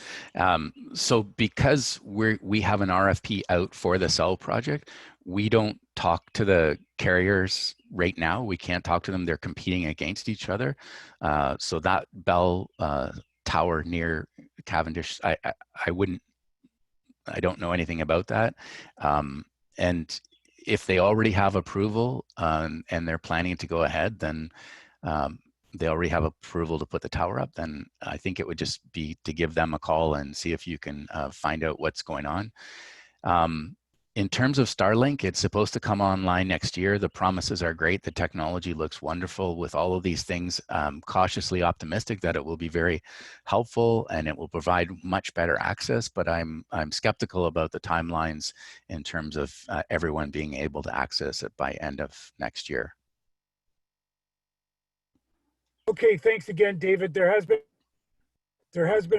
So because we have an RFP out for the cell project, we don't talk to the carriers right now. We can't talk to them. They're competing against each other. So that Bell tower near Cavendish, I don't know anything about that. And if they already have approval and they're planning to go ahead, then they already have approval to put the tower up, then I think it would just be to give them a call and see if you can find out what's going on. In terms of Starlink, it's supposed to come online next year. The promises are great. The technology looks wonderful. With all of these things, cautiously optimistic that it will be very helpful and it will provide much better access, but I'm skeptical about the timelines in terms of everyone being able to access it by end of next year. Okay, thanks again, David. There has been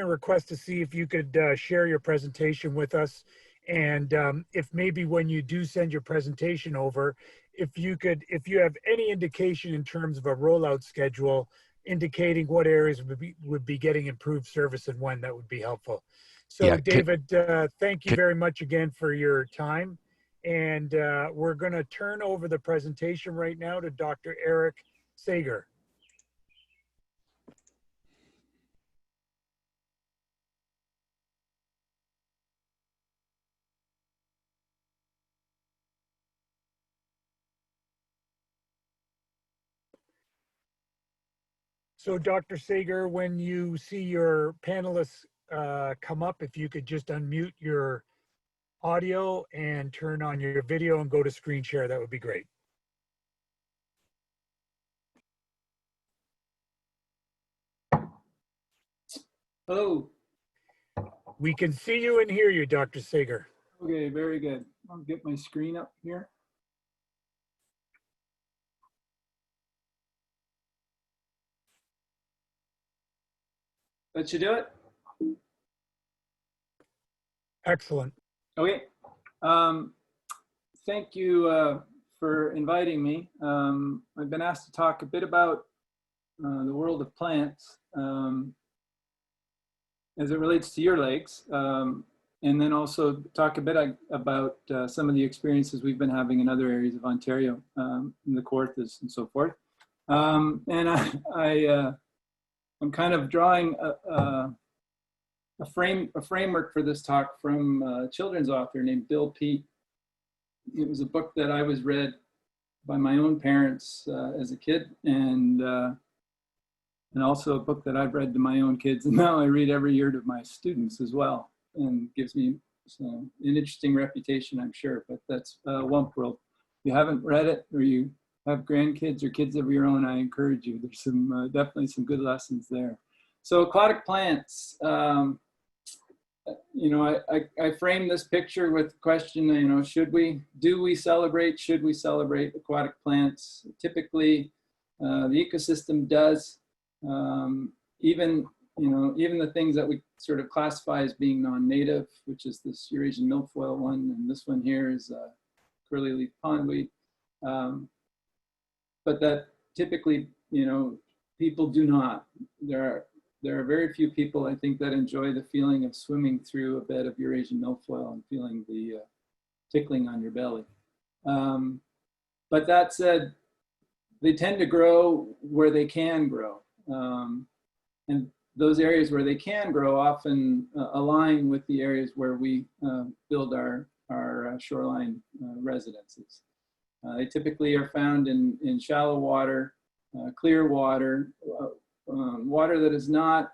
a request to see if you could share your presentation with us, and if maybe when you do send your presentation over, if you have any indication in terms of a rollout schedule indicating what areas would be getting improved service and when, that would be helpful. So yeah, David, thank you very much again for your time, and we're going to turn over the presentation right now to Dr. Eric Sager. So Dr. Sager, when you see your panelists come up, if you could just unmute your audio and turn on your video and go to screen share, that would be great. Hello. We can see you and hear you, Dr. Sager. Okay, very good. I'll get my screen up here. That should do it. Excellent. Okay. Thank you for inviting me. I've been asked to talk a bit about the world of plants as it relates to your lakes, and then also talk a bit about some of the experiences we've been having in other areas of Ontario, in the Kawarthas and so forth. And I'm kind of drawing a framework for this talk from a children's author named Bill Peet. It was a book that I was read by my own parents as a kid, and also a book that I've read to my own kids, and now I read every year to my students as well, and gives me an interesting reputation, I'm sure. But that's Wump World. If you haven't read it, or you have grandkids or kids of your own, I encourage you. There's some definitely some good lessons there. So aquatic plants, you know, I frame this picture with the question, you know, should we celebrate aquatic plants? Typically, the ecosystem does. Even the things that we sort of classify as being non-native, which is this Eurasian milfoil one, and this one here is curly-leaf pondweed. But that typically, you know, people do not. There are very few people, I think, that enjoy the feeling of swimming through a bed of Eurasian milfoil and feeling the tickling on your belly. But that said, they tend to grow where they can grow. And those areas where they can grow often align with the areas where we build our shoreline residences. They typically are found in shallow water, clear water, water that is not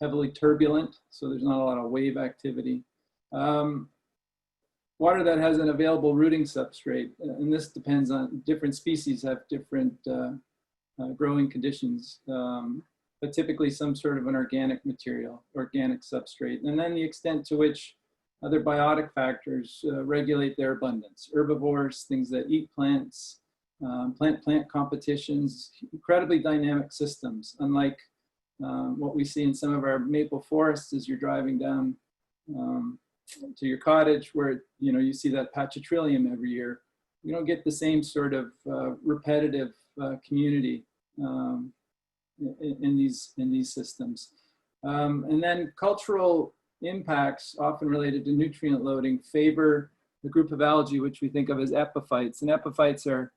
heavily turbulent, so there's not a lot of wave activity. Water that has an available rooting substrate, and this depends on different species have different growing conditions, but typically some sort of an organic material, organic substrate, and then the extent to which other biotic factors regulate their abundance. Herbivores, things that eat plants, plant-plant competitions, incredibly dynamic systems, unlike what we see in some of our maple forests as you're driving down to your cottage, where you see that patch of trillium every year. You don't get the same sort of repetitive community. in these systems. And then cultural impacts, often related to nutrient loading, favor the group of algae which we think of as epiphytes. And epiphytes are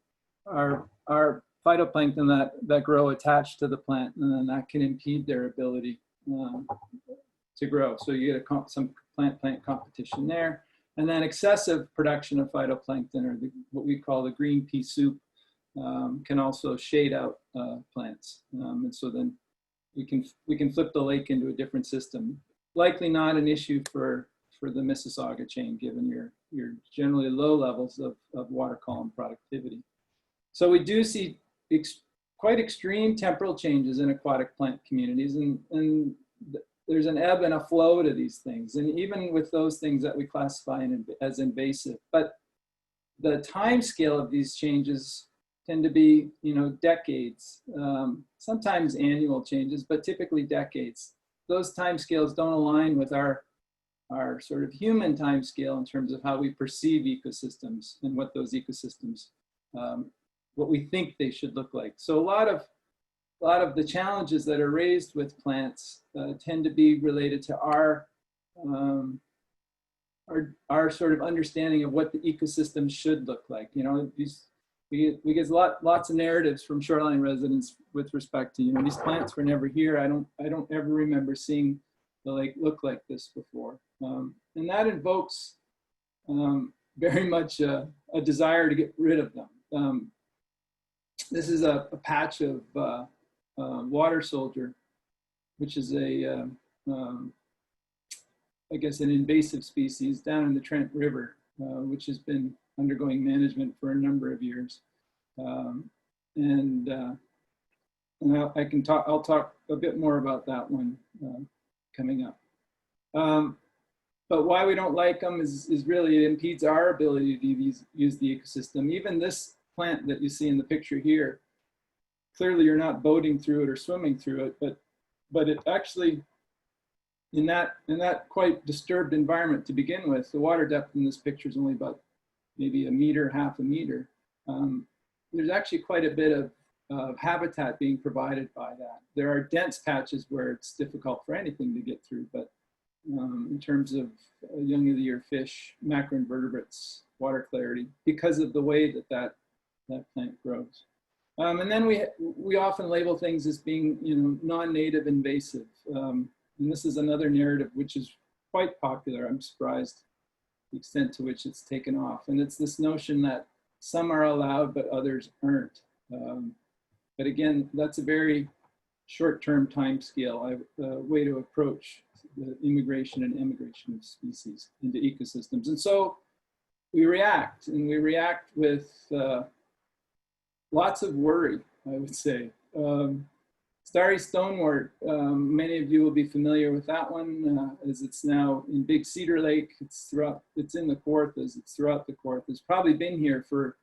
phytoplankton that grow attached to the plant, and then that can impede their ability to grow. So you get some plant-plant competition there. And then excessive production of phytoplankton, or what we call the green pea soup, can also shade out plants. And so then we can flip the lake into a different system. Likely not an issue for the Mississauga chain, given your generally low levels of water column productivity. So we do see quite extreme temporal changes in aquatic plant communities, and there's an ebb and a flow to these things, and even with those things that we classify as invasive. But the time scale of these changes tend to be, decades, sometimes annual changes, but typically decades. Those time scales don't align with our sort of human time scale in terms of how we perceive ecosystems and what those ecosystems, what we think they should look like. So a lot of the challenges that are raised with plants tend to be related to our sort of understanding of what the ecosystem should look like. We get lots of narratives from shoreline residents with respect to, these plants were never here. I don't ever remember seeing the lake look like this before. And that invokes very much a desire to get rid of them. This is a patch of water soldier, which is I guess an invasive species down in the Trent River, which has been undergoing management for a number of years. And I'll talk a bit more about that one coming up. But why we don't like them is really it impedes our ability to use the ecosystem. Even this plant that you see in the picture here, clearly you're not boating through it or swimming through it, but it actually, in that quite disturbed environment to begin with, the water depth in this picture is only about maybe a meter, half a meter. There's actually quite a bit of habitat being provided by that. There are dense patches where it's difficult for anything to get through, but in terms of young of the year fish, macroinvertebrates, water clarity, because of the way that plant grows. And then we often label things as being, non-native invasive. And this is another narrative which is quite popular. I'm surprised the extent to which it's taken off. And it's this notion that some are allowed, but others aren't. But again, that's a very short-term time scale way to approach the immigration and emigration of species into ecosystems. And so we react, and we react with lots of worry, I would say. Starry stonewort, many of you will be familiar with that one, as it's now in Big Cedar Lake. It's in the Kawarthas, it's throughout the Kawarthas. It's probably been here for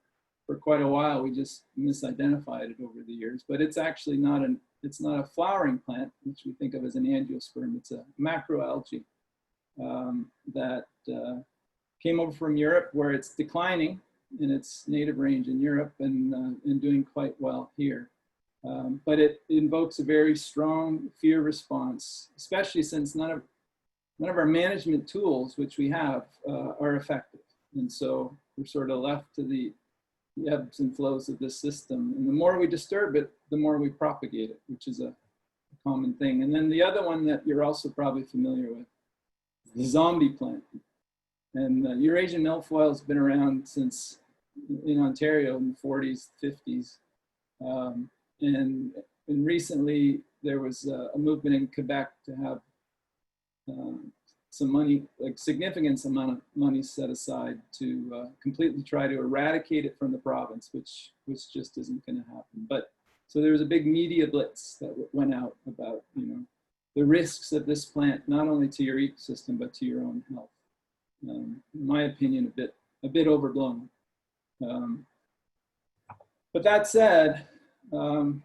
quite a while. We just misidentified it over the years, but it's actually it's not a flowering plant, which we think of as an angiosperm. It's a macroalgae that came over from Europe, where it's declining in its native range in Europe and doing quite well here. But it invokes a very strong fear response, especially since none of our management tools, which we have, are effective. And so we're sort of left to the ebbs and flows of this system. And the more we disturb it, the more we propagate it, which is a common thing. And then the other one that you're also probably familiar with, the zombie plant. And Eurasian milfoil has been around since in Ontario in the 40s, 50s. And recently there was a movement in Quebec to have some money, like significant amount of money set aside to completely try to eradicate it from the province, which just isn't going to happen. But so there was a big media blitz that went out about, the risks of this plant, not only to your ecosystem, but to your own health. In my opinion, a bit overblown. But that said, the $1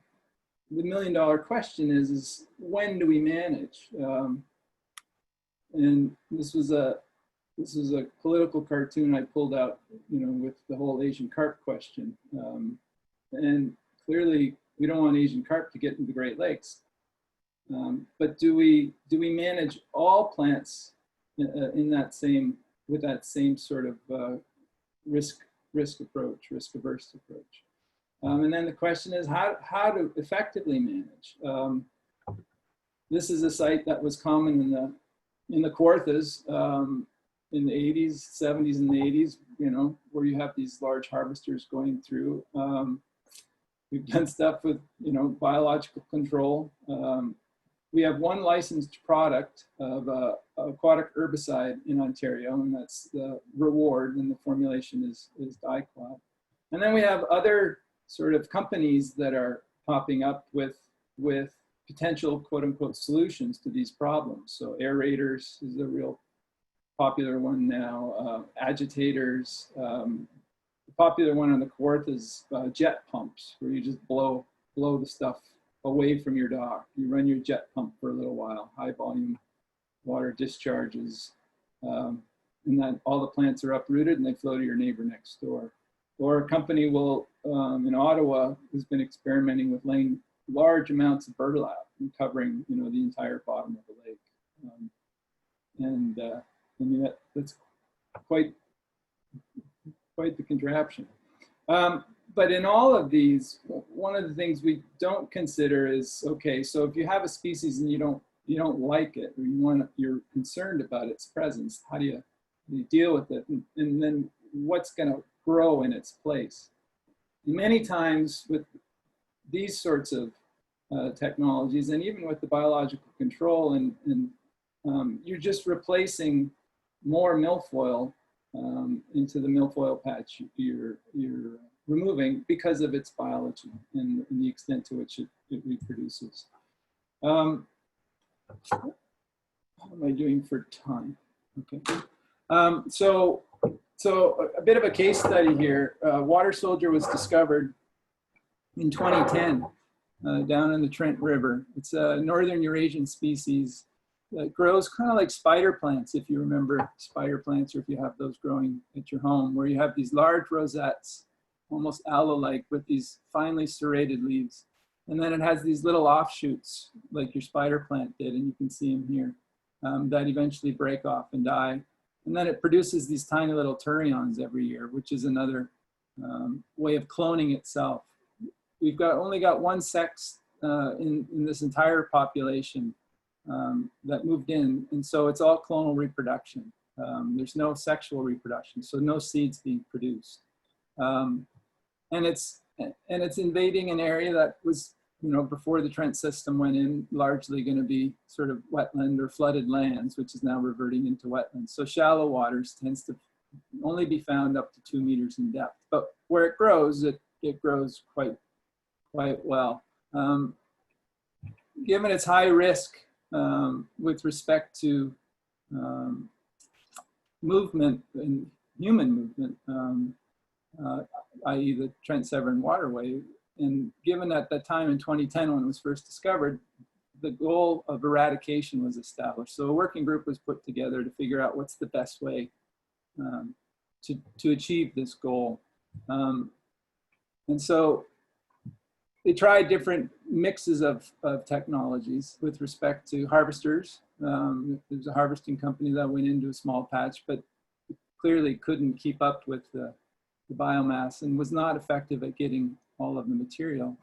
million question is when do we manage? And this was a political cartoon I pulled out, with the whole Asian carp question. And clearly we don't want Asian carp to get into the Great Lakes. But do we manage all plants in that same, with that same sort of risk approach, risk averse approach? And then the question is how to effectively manage. This is a site that was common in the Kawarthas in the 80s, 70s, and the 80s. You know, where you have these large harvesters going through. We've done stuff with, you know, biological control. We have one licensed product of aquatic herbicide in Ontario, and that's the Reward, and the formulation is diclot. And then we have other sort of companies that are popping up with potential quote unquote solutions to these problems. So aerators is a real popular one now, agitators. The popular one on the Kawarth is jet pumps, where you just blow the stuff away from your dock. You run your jet pump for a little while, high volume water discharges, and then all the plants are uprooted and they flow to your neighbor next door. Or a company will, in Ottawa, has been experimenting with laying large amounts of burlap and covering, you know, the entire bottom of the lake. I mean, that's quite the contraption. But in all of these, one of the things we don't consider is, okay, so if you have a species and you don't like it, or you're concerned about its presence, how do you deal with it? And then what's going to grow in its place? Many times with these sorts of technologies, and even with the biological control, and you're just replacing more milfoil into the milfoil patch you're removing because of its biology and the extent to which it reproduces. How am I doing for time? Okay. So a bit of a case study here. Water soldier was discovered in 2010 down in the Trent River. It's a northern Eurasian species that grows kind of like spider plants, if you remember spider plants, or if you have those growing at your home, where you have these large rosettes, almost aloe-like, with these finely serrated leaves. And then it has these little offshoots, like your spider plant did, and you can see them here, that eventually break off and die. And then it produces these tiny little turions every year, which is another way of cloning itself. We've only got one sex in this entire population that moved in, and so it's all clonal reproduction. There's no sexual reproduction, so no seeds being produced. And it's invading an area that was, you know, before the Trent system went in, largely going to be sort of wetland or flooded lands, which is now reverting into wetlands. So shallow waters tends to only be found up to 2 meters in depth, but where it grows grows quite well. Given its high risk with respect to movement and human movement, i.e. the Trent-Severn waterway, and given at that time in 2010 when it was first discovered, the goal of eradication was established. So a working group was put together to figure out what's the best way to achieve this goal. And so they tried different mixes of technologies with respect to harvesters. There's a harvesting company that went into a small patch, but clearly couldn't keep up with the biomass and was not effective at getting all of the material.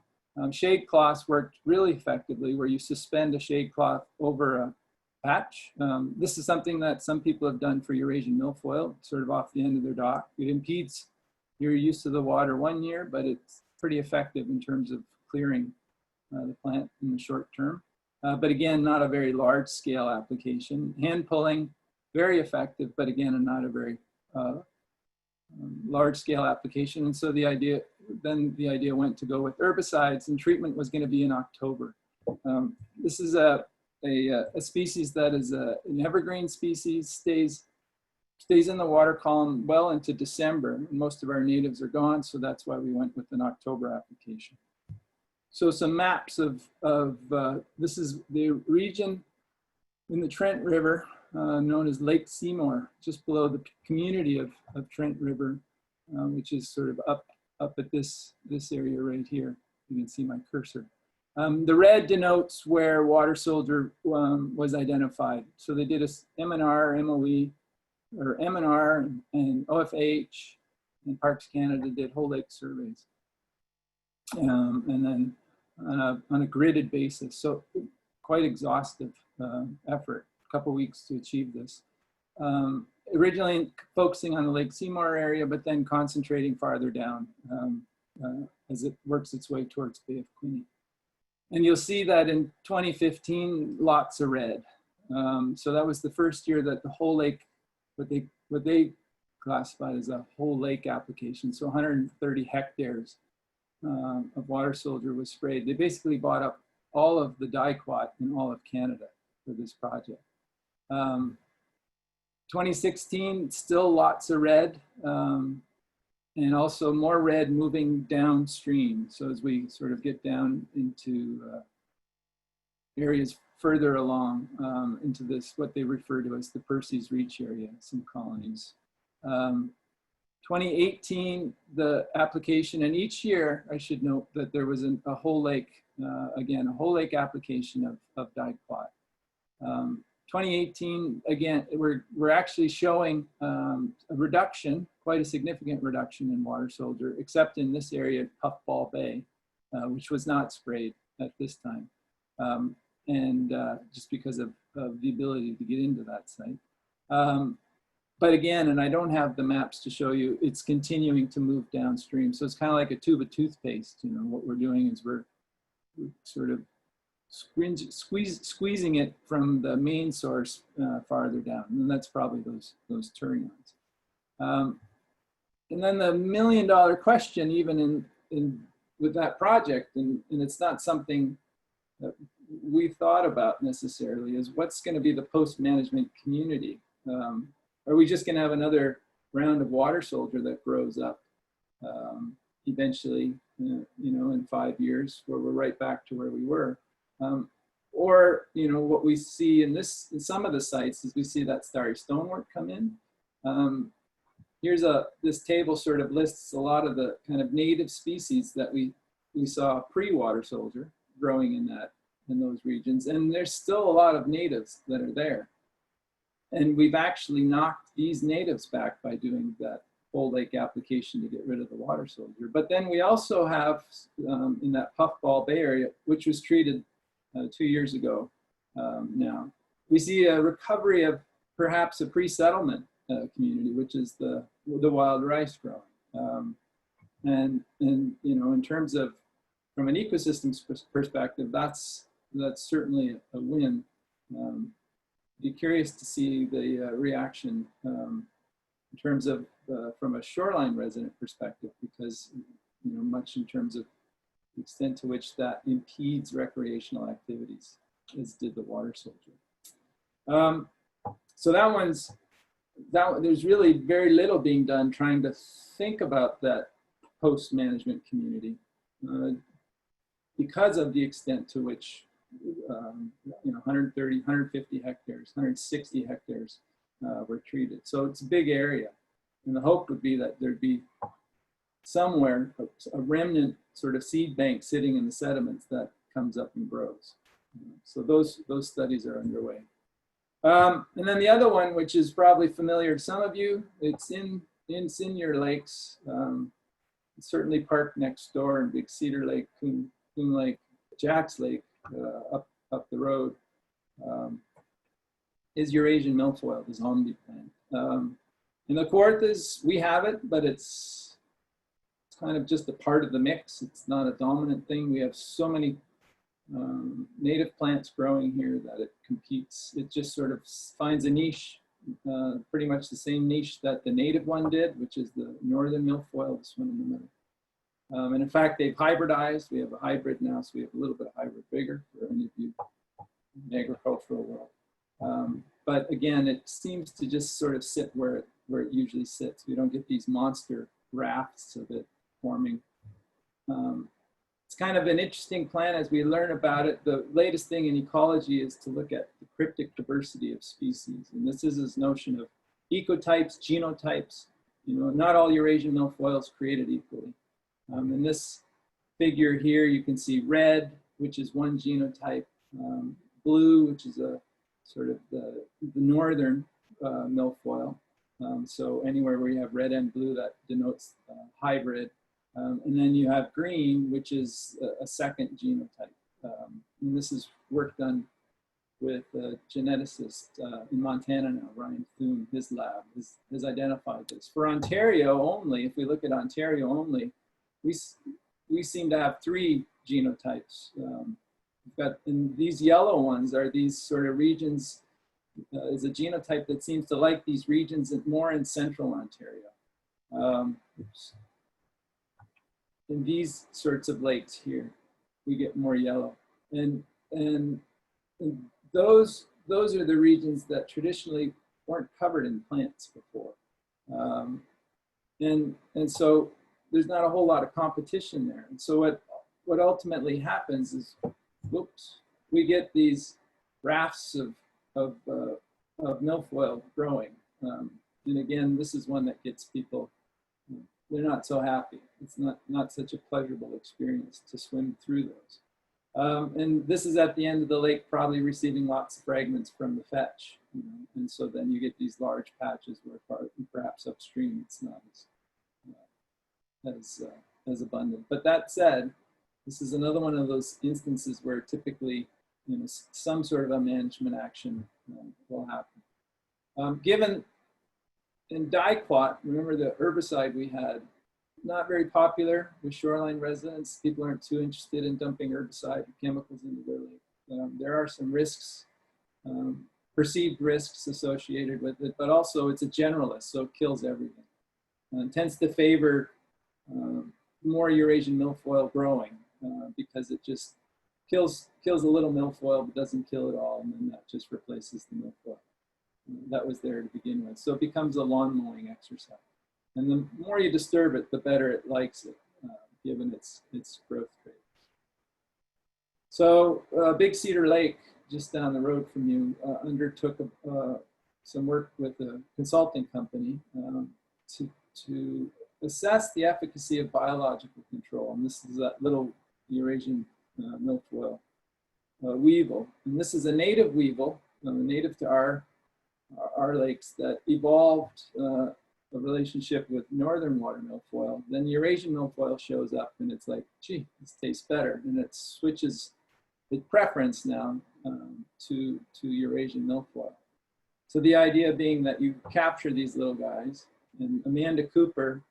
Shade cloths worked really effectively, where you suspend a shade cloth over a patch. This is something that some people have done for Eurasian milfoil, sort of off the end of their dock. It impedes your use of the water 1 year, but it's pretty effective in terms of clearing the plant in the short term. But again, not a very large scale application. Hand pulling, very effective, but again, not a very large scale application. And so the idea went to go with herbicides, and treatment was going to be in October. This is a species that is an evergreen species, stays in the water column well into December. Most of our natives are gone, so that's why we went with an October application. So some maps of this is the region in the Trent River, known as Lake Seymour, just below the community of Trent River, which is sort of up at this area right here. you can see my cursor. The red denotes where water soldier was identified. So they did a M&R, MOE, or M&R and OFH, and Parks Canada did whole lake surveys. And then on a gridded basis. So quite exhaustive effort, a couple weeks to achieve this. Originally focusing on the Lake Seymour area, but then concentrating farther down as it works its way towards Bay of Quinte. And you'll see that in 2015, lots of red. So that was the first year that the whole lake, what they classified as a whole lake application, so 130 hectares of water soldier was sprayed. They basically bought up all of the dicot in all of Canada for this project. 2016, still lots of red, and also more red moving downstream. So as we sort of get down into areas further along into this, what they refer to as the Percy's Reach area, some colonies. 2018, the application, and each year I should note that there was a whole lake, again, a whole lake application of dicot. 2018, again, we're actually showing a reduction, quite a significant reduction in water soldier, except in this area, Puffball Bay, which was not sprayed at this time. Just because of the ability to get into that site. But again, and I don't have the maps to show you, it's continuing to move downstream. So it's kind of like a tube of toothpaste. You know, what we're doing is we're sort of squeezing it from the main source farther down. And that's probably those turions. And then the $1 million question, even with that project, and it's not something that we've thought about necessarily, is what's going to be the post-management community. Are we just going to have another round of water soldier that grows up eventually, you know, in 5 years, where we're right back to where we were? Or, you know, what we see in some of the sites is we see that starry stonework come in. This table sort of lists a lot of the kind of native species that we saw pre-water soldier growing in those regions. And there's still a lot of natives that are there. And we've actually knocked these natives back by doing that whole lake application to get rid of the water soldier. But then we also have in that Puffball Bay area, which was treated 2 years ago now, we see a recovery of perhaps a pre-settlement community, which is the wild rice growing. And you know, in terms of, from an ecosystems perspective, that's certainly a win. Be curious to see the reaction in terms of from a shoreline resident perspective, because, you know, much in terms of the extent to which that impedes recreational activities, as did the water soldier. So there's really very little being done trying to think about that post-management community because of the extent to which you know, 130, 150 hectares, 160 hectares were treated. So it's a big area. And the hope would be that there'd be somewhere a remnant sort of seed bank sitting in the sediments that comes up and grows. So those studies are underway. And then the other one, which is probably familiar to some of you, it's in Senior Lakes. It's certainly parked next door in Big Cedar Lake, Coon Lake, Jack's Lake, up the road, is Eurasian milfoil, the zombie plant. In the Kawarthas, we have it, but it's kind of just a part of the mix. It's not a dominant thing. We have so many native plants growing here that it competes. It just sort of finds a niche, pretty much the same niche that the native one did, which is the northern milfoil, this one in the middle. And in fact, they've hybridized. We have a hybrid now, so we have a little bit of hybrid vigor for any of you in the agricultural world. But again, it seems to just sort of sit where it usually sits. We don't get these monster rafts of it forming. It's kind of an interesting plant as we learn about it. The latest thing in ecology is to look at the cryptic diversity of species. And this is this notion of ecotypes, genotypes. You know, not all Eurasian milfoil is created equally. And this figure here, you can see red, which is one genotype, blue, which is a sort of the northern milfoil. So anywhere where you have red and blue, that denotes hybrid. And then you have green, which is a second genotype. And this is work done with a geneticist in Montana now, Ryan Thune. His lab has identified this. For Ontario only, if we look at Ontario only, we seem to have 3 genotypes. We've got, and these yellow ones are these sort of regions, is a genotype that seems to like these regions more in central Ontario. In these sorts of lakes here, we get more yellow. And those are the regions that traditionally weren't covered in plants before. And so there's not a whole lot of competition there. And so what ultimately happens is, whoops, we get these rafts of milfoil growing. And again, this is one that gets people, they're not so happy. It's not such a pleasurable experience to swim through those. And this is at the end of the lake, probably receiving lots of fragments from the fetch. And so then you get these large patches where perhaps upstream it's not as abundant. But that said, this is another one of those instances where typically, some sort of a management action will happen. Given in dicot, remember the herbicide we had, not very popular with shoreline residents. People aren't too interested in dumping herbicide chemicals into their lake. There are some risks, perceived risks associated with it, but also it's a generalist, so it kills everything. It tends to favor more Eurasian milfoil growing because it just kills a little milfoil, but doesn't kill it all, and then that just replaces the milfoil that was there to begin with. So it becomes a lawn mowing exercise. And the more you disturb it, the better it likes it, given its growth rate. So Big Cedar Lake, just down the road from you, undertook some work with a consulting company to assess the efficacy of biological control. And this is that little Eurasian milfoil weevil. And this is a native weevil, native to our lakes, that evolved a relationship with northern water milfoil. Then Eurasian milfoil shows up and it's like, gee, this tastes better. And it switches its preference now to Eurasian milfoil. So the idea being that you capture these little guys, and Amanda Cooper,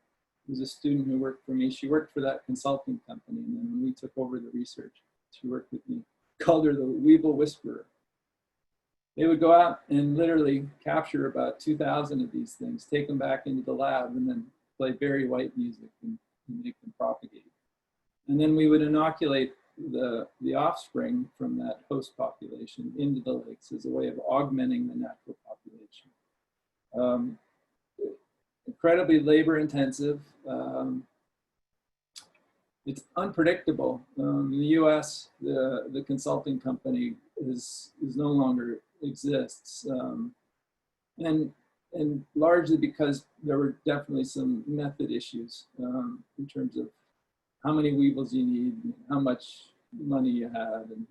who's a student who worked for me, she worked for that consulting company. And then when we took over the research, she worked with me, called her the Weevil Whisperer. They would go out and literally capture about 2,000 of these things, take them back into the lab, and then play Barry White music and make them propagate. And then we would inoculate the offspring from that host population into the lakes as a way of augmenting the natural population. Incredibly labor intensive. It's unpredictable. In the US, the consulting company is no longer exists. And largely because there were definitely some method issues in terms of how many weevils you need, and how much money you had, and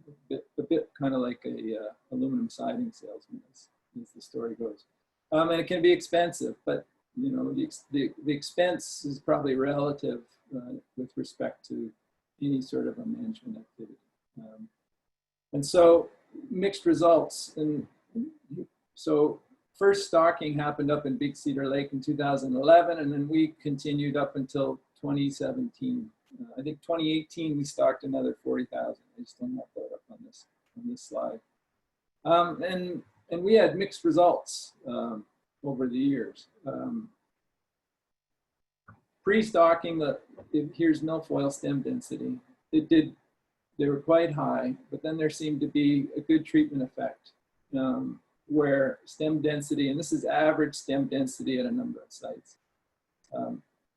a bit kind of like a aluminum siding salesman, as the story goes. And it can be expensive, but the expense is probably relative with respect to any sort of a management activity. And so mixed results. And so first stocking happened up in Big Cedar Lake in 2011, and then we continued up until 2017. I think 2018 we stocked another 40,000. I just don't have that up on this slide. And we had mixed results over the years. Pre-stocking, here's milfoil stem density. They were quite high, but then there seemed to be a good treatment effect where stem density, and this is average stem density at a number of sites.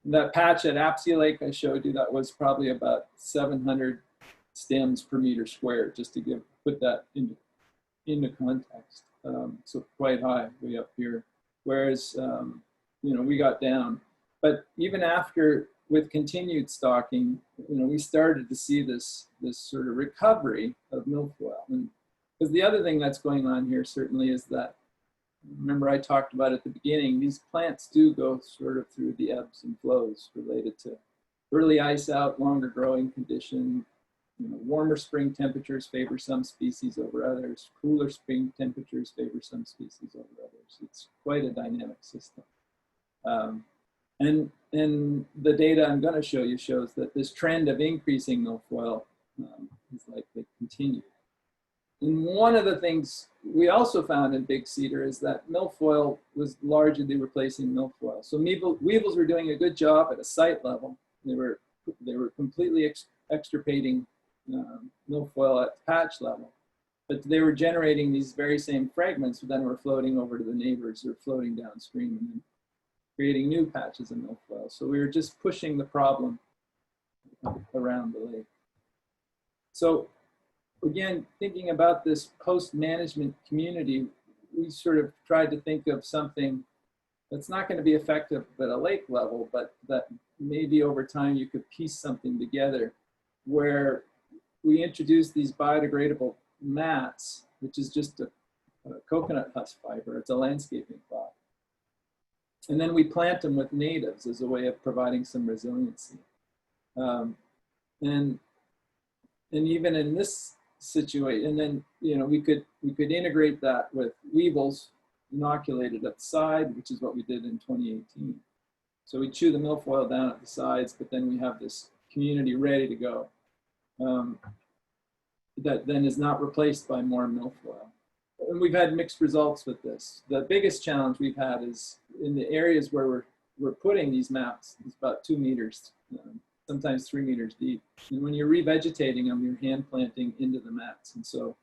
That patch at Apsia Lake I showed you, that was probably about 700 stems per meter squared, just to put that into context. So quite high, way up here. Whereas, we got down. But even after with continued stocking, we started to see this sort of recovery of milfoil. And because the other thing that's going on here certainly is that, remember I talked about at the beginning, these plants do go sort of through the ebbs and flows related to early ice out, longer growing condition. Warmer spring temperatures favor some species over others. Cooler spring temperatures favor some species over others. It's quite a dynamic system. And the data I'm going to show you shows that this trend of increasing milfoil is likely to continue. And one of the things we also found in Big Cedar is that milfoil was largely replacing milfoil. So weevils were doing a good job at a site level. They were completely extirpating milfoil at patch level, but they were generating these very same fragments that then were floating over to the neighbors or floating downstream and then creating new patches of milfoil. So we were just pushing the problem around the lake. So again, thinking about this post-management community, we sort of tried to think of something that's not going to be effective at a lake level, but that maybe over time you could piece something together where we introduce these biodegradable mats, which is just a coconut husk fiber. It's a landscaping cloth. And then we plant them with natives as a way of providing some resiliency. And even in this situation, and then we could integrate that with weevils inoculated at the side, which is what we did in 2018. So we chew the milfoil down at the sides, but then we have this community ready to go. That then is not replaced by more milfoil. And we've had mixed results with this. The biggest challenge we've had is in the areas where we're putting these mats. It's about 2 meters, sometimes 3 meters deep. And when you're revegetating them, you're hand planting into the mats. And so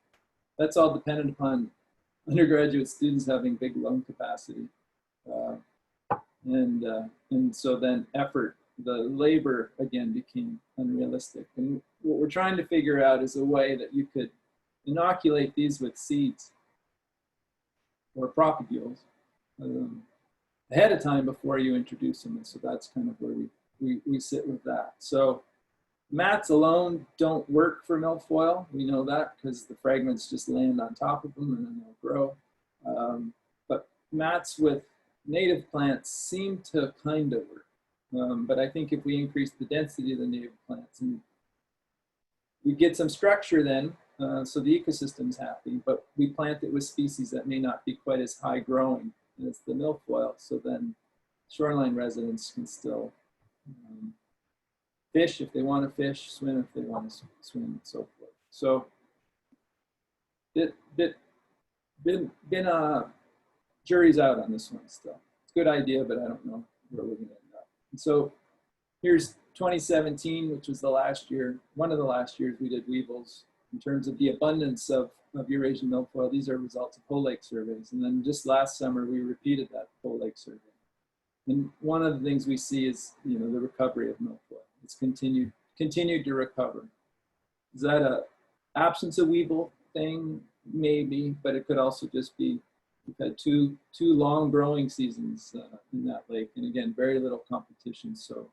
that's all dependent upon undergraduate students having big lung capacity. And so then the labor again became unrealistic. And what we're trying to figure out is a way that you could inoculate these with seeds or propagules ahead of time before you introduce them. And so that's kind of where we sit with that. So mats alone don't work for milfoil. We know that because the fragments just land on top of them and then they'll grow. But mats with native plants seem to kind of work. But I think if we increase the density of the native plants, and we get some structure then, so the ecosystem's happy, but we plant it with species that may not be quite as high growing as the milfoil, so then shoreline residents can still fish if they want to fish, swim if they want to swim, and so forth. So jury's out on this one still. It's a good idea, but I don't know where we're going to end up. And so here's 2017, which was the last year, one of the last years we did weevils. In terms of the abundance of Eurasian milfoil, these are results of whole lake surveys. And then just last summer, we repeated that whole lake survey. And one of the things we see is, the recovery of milfoil. It's continued to recover. Is that a absence of weevil thing? Maybe, but it could also just be we've had two long growing seasons in that lake, and again, very little competition. So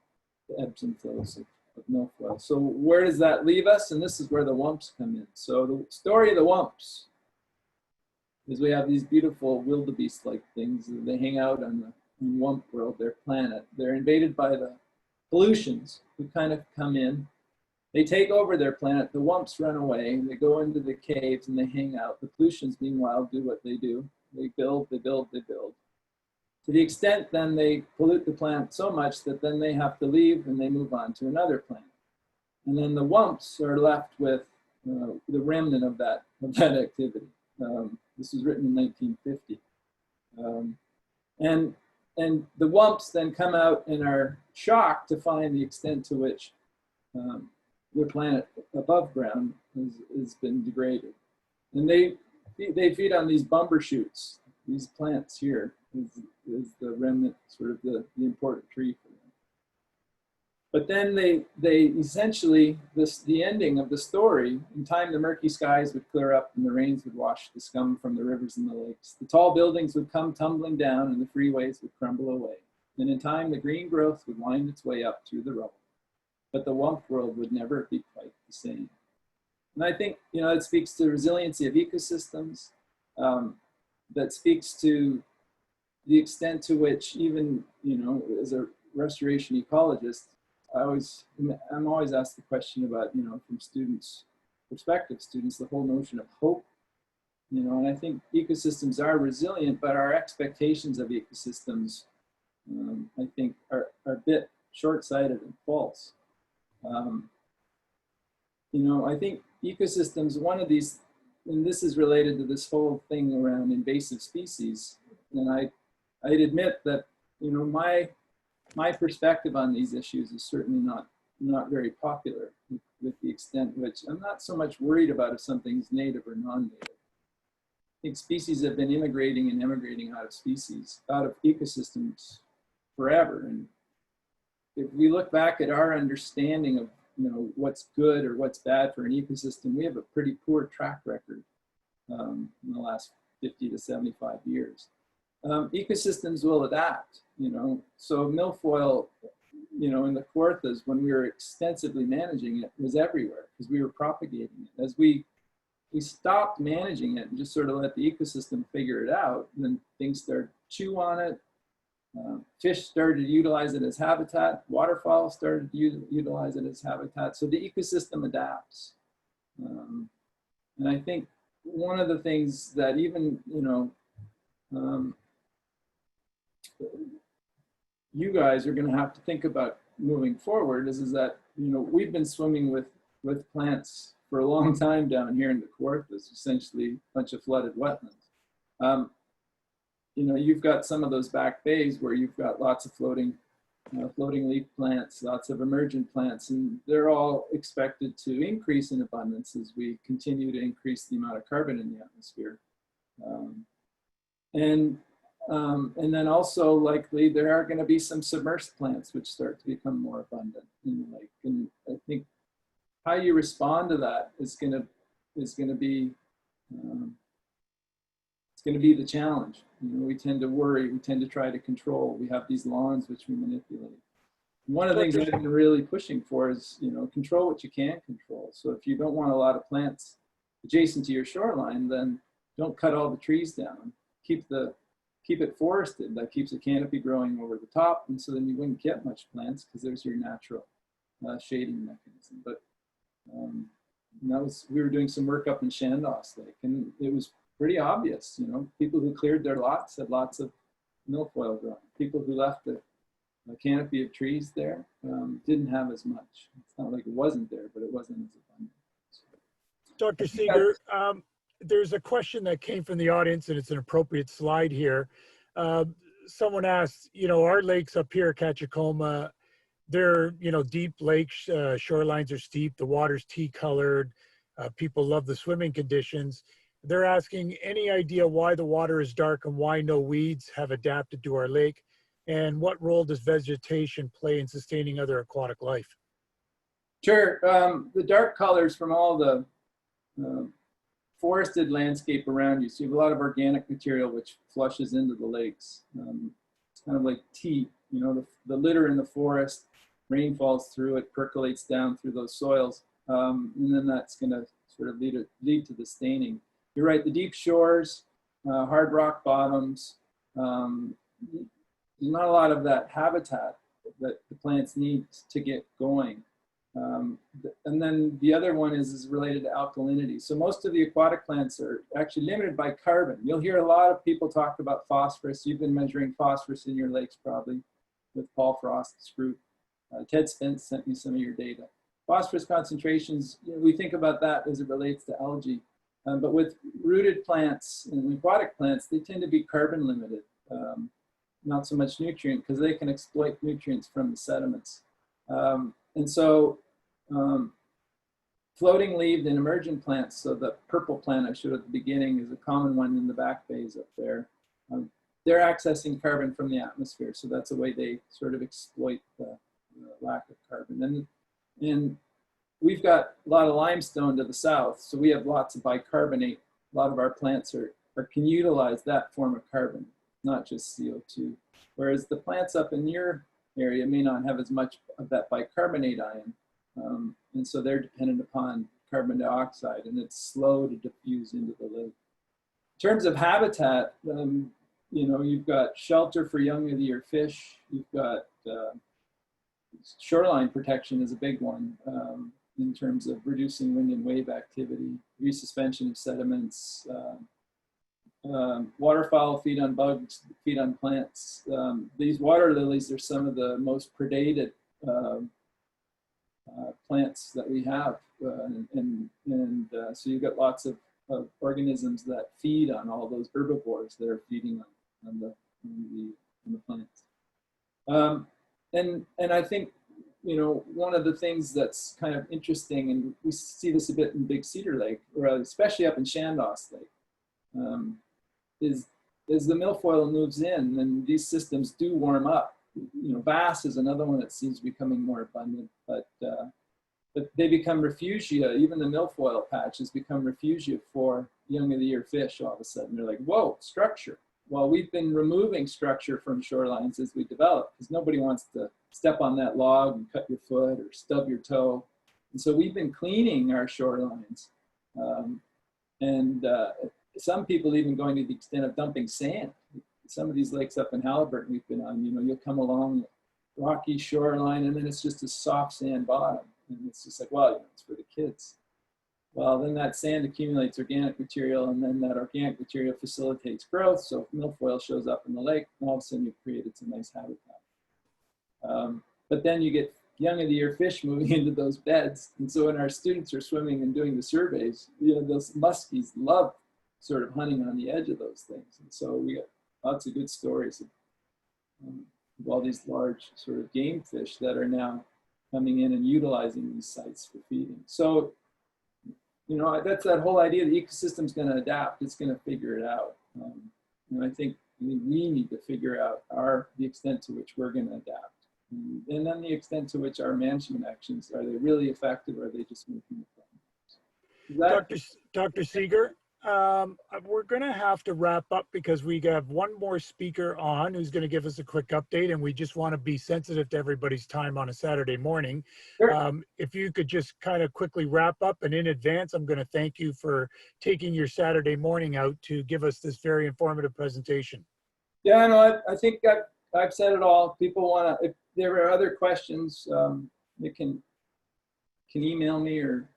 the ebbs and flows of milfoil. So where does that leave us? And this is where the wumps come in. So the story of the wumps is we have these beautiful wildebeest-like things. They hang out on the wump world, their planet. They're invaded by the pollutions who kind of come in. They take over their planet. The wumps run away. They go into the caves and they hang out. The pollutions, meanwhile, do what they do. They build, they build, they build. To the extent then they pollute the planet so much that then they have to leave and they move on to another planet. And then the wumps are left with the remnant of that activity. This was written in 1950. And the wumps then come out and are shocked to find the extent to which their planet above ground has been degraded. And they feed on these bumbershoots. These plants here is the remnant, sort of the important tree for them. But then they essentially, the ending of the story, in time the murky skies would clear up and the rains would wash the scum from the rivers and the lakes. The tall buildings would come tumbling down and the freeways would crumble away. And in time, the green growth would wind its way up through the rubble. But the wump world would never be quite the same. And I think, it speaks to the resiliency of ecosystems, that speaks to the extent to which even, as a restoration ecologist, I'm always asked the question about, from prospective students, the whole notion of hope, and I think ecosystems are resilient, but our expectations of ecosystems, I think, are a bit short-sighted and false. I think ecosystems, one of these, and this is related to this whole thing around invasive species, and I'd admit that, my perspective on these issues is certainly not very popular with the extent which I'm not so much worried about if something's native or non-native. I think species have been immigrating and emigrating out of ecosystems forever. And if we look back at our understanding of, what's good or what's bad for an ecosystem, we have a pretty poor track record in the last 50 to 75 years. Ecosystems will adapt, so milfoil, in the Kawarthas, when we were extensively managing it, was everywhere because we were propagating it. As we stopped managing it and just sort of let the ecosystem figure it out, and then things started to chew on it. Fish started to utilize it as habitat. Waterfowl started to utilize it as habitat. So the ecosystem adapts. And I think one of the things that even, you guys are going to have to think about moving forward is that, we've been swimming with plants for a long time down here in the Kawarthas, essentially a bunch of flooded wetlands. You've got some of those back bays where you've got lots of floating leaf plants, lots of emergent plants, and they're all expected to increase in abundance as we continue to increase the amount of carbon in the atmosphere. And then also likely there are going to be some submersed plants which start to become more abundant in the lake. And I think how you respond to that is going to be it's going to be the challenge. We tend to worry, we tend to try to control. We have these lawns which we manipulate. One of the things I've been really pushing for is, control what you can control. So if you don't want a lot of plants adjacent to your shoreline, then don't cut all the trees down. Keep it forested. That keeps a canopy growing over the top, and so then you wouldn't get much plants because there's your natural shading mechanism. But we were doing some work up in Chandos Lake, and it was pretty obvious. People who cleared their lots had lots of milfoil growing. People who left a canopy of trees there didn't have as much. It's not like it wasn't there, but it wasn't as abundant. Dr. Seeger, there's a question that came from the audience, and it's an appropriate slide here. Someone asked, our lakes up here, Catchacoma, they're, deep lakes, shorelines are steep, the water's tea-colored, people love the swimming conditions. They're asking, any idea why the water is dark and why no weeds have adapted to our lake? And what role does vegetation play in sustaining other aquatic life? Sure. The dark colors from all the forested landscape around you. So you have a lot of organic material which flushes into the lakes. It's kind of like tea, the litter in the forest, rain falls through it, percolates down through those soils. And then that's going to sort of lead to the staining. You're right, the deep shores, hard rock bottoms, there's not a lot of that habitat that the plants need to get going. And then the other one is related to alkalinity. So most of the aquatic plants are actually limited by carbon. You'll hear a lot of people talk about phosphorus. You've been measuring phosphorus in your lakes probably with Paul Frost's group. Ted Spence sent me some of your data. Phosphorus concentrations, we think about that as it relates to algae. But with rooted plants and aquatic plants, they tend to be carbon limited, not so much nutrient, because they can exploit nutrients from the sediments. And so floating leaved and emergent plants, so the purple plant I showed at the beginning is a common one in the back bays up there. They're accessing carbon from the atmosphere, so that's a way they sort of exploit the lack of carbon. And we've got a lot of limestone to the south, so we have lots of bicarbonate. A lot of our plants can utilize that form of carbon. not just CO2. Whereas the plants up in your area may not have as much of that bicarbonate ion. And so they're dependent upon carbon dioxide, and it's slow to diffuse into the lake. In terms of habitat, you know, you've got shelter for young of the year fish. You've got shoreline protection is a big one in terms of reducing wind and wave activity, resuspension of sediments, waterfowl feed on bugs, feed on plants. These water lilies are some of the most predated plants that we have. So you've got lots of organisms that feed on all those herbivores that are feeding on the plants. And I think, you know, one of the things that's kind of interesting, and we see this a bit in Big Cedar Lake, or especially up in Chandos Lake, is as the milfoil moves in, and these systems do warm up. You know, bass is another one that seems to be becoming more abundant, but they become refugia. Even the milfoil patch has become refugia for young of the year fish. All of a sudden, they're like, whoa, structure. Well, we've been removing structure from shorelines as we develop, because nobody wants to step on that log and cut your foot or stub your toe. And so we've been cleaning our shorelines. Some people even going to the extent of dumping sand. Some of these lakes up in Halliburton we've been on, you know, you'll come along rocky shoreline and then it's just a soft sand bottom. And it's just like, well, you know, it's for the kids. Well, then that sand accumulates organic material, and then that organic material facilitates growth. So if milfoil shows up in the lake, all of a sudden you've created some nice habitat. But then you get young of the year fish moving into those beds. And so when our students are swimming and doing the surveys, you know, those muskies love sort of hunting on the edge of those things. And so we got lots of good stories of all these large sort of game fish that are now coming in and utilizing these sites for feeding. So, you know, that's that whole idea, the ecosystem's going to adapt, it's going to figure it out. And I think we need to figure out the extent to which we're going to adapt. And then the extent to which our management actions, are they really effective, or are they just making it fun? Dr. Seeger, we're going to have to wrap up because we have one more speaker on who's going to give us a quick update, and we just want to be sensitive to everybody's time on a Saturday morning. Sure. If you could just kind of quickly wrap up, and in advance, I'm going to thank you for taking your Saturday morning out to give us this very informative presentation. Yeah, no, I think I've said it all. People want to, if there are other questions, they can email me or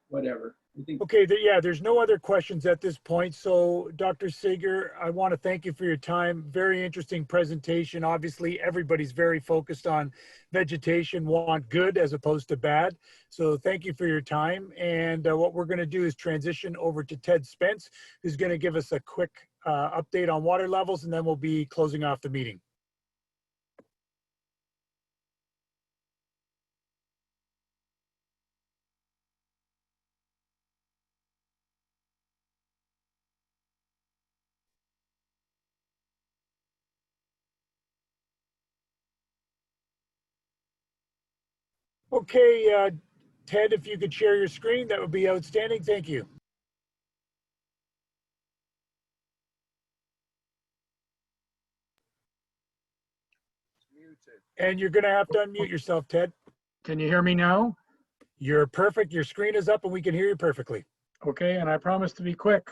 whatever. I think. Okay, yeah, there's no other questions at this point. So Dr. Seeger, I want to thank you for your time. Very interesting presentation. Obviously, everybody's very focused on vegetation, want good as opposed to bad. So thank you for your time. And what we're going to do is transition over to Ted Spence, who's going to give us a quick update on water levels, and then we'll be closing off the meeting. Okay, Ted, if you could share your screen, that would be outstanding. Thank you. And you're going to have to unmute yourself, Ted. Can you hear me now? You're perfect. Your screen is up and we can hear you perfectly. Okay, and I promise to be quick.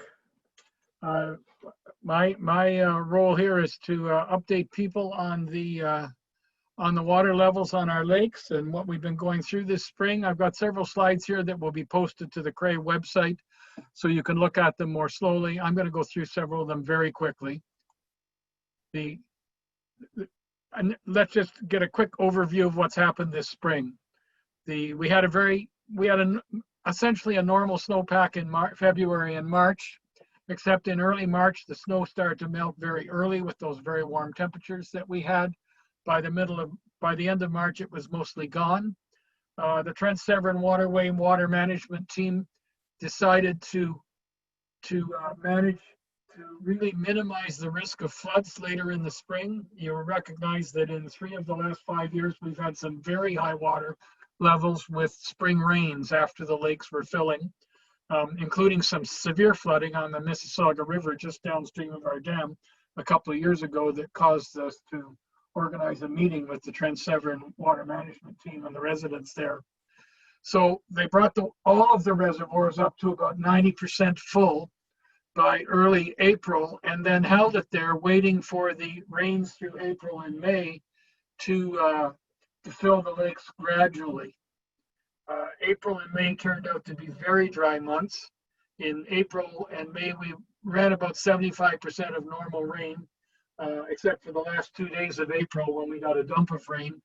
My role here is to update people on the water levels on our lakes and what we've been going through this spring. I've got several slides here that will be posted to the CCRAI website so you can look at them more slowly. I'm going to go through several of them very quickly. And let's just get a quick overview of what's happened this spring. We had essentially a normal snowpack in February and March, except in early March, the snow started to melt very early with those very warm temperatures that we had. By the end of March, it was mostly gone. The Trent Severn Waterway Water Management Team decided to really minimize the risk of floods later in the spring. You will recognize that in 3 of the last 5 years, we've had some very high water levels with spring rains after the lakes were filling, including some severe flooding on the Mississauga River just downstream of our dam. a couple of years ago that caused us to organize a meeting with the Trent Severn water management team and the residents there. So they brought all of the reservoirs up to about 90% full by early April, and then held it there waiting for the rains through April and May to fill the lakes gradually. April and May turned out to be very dry months. In April and May, we ran about 75% of normal rain, except for the last 2 days of April when we got a dump of rain,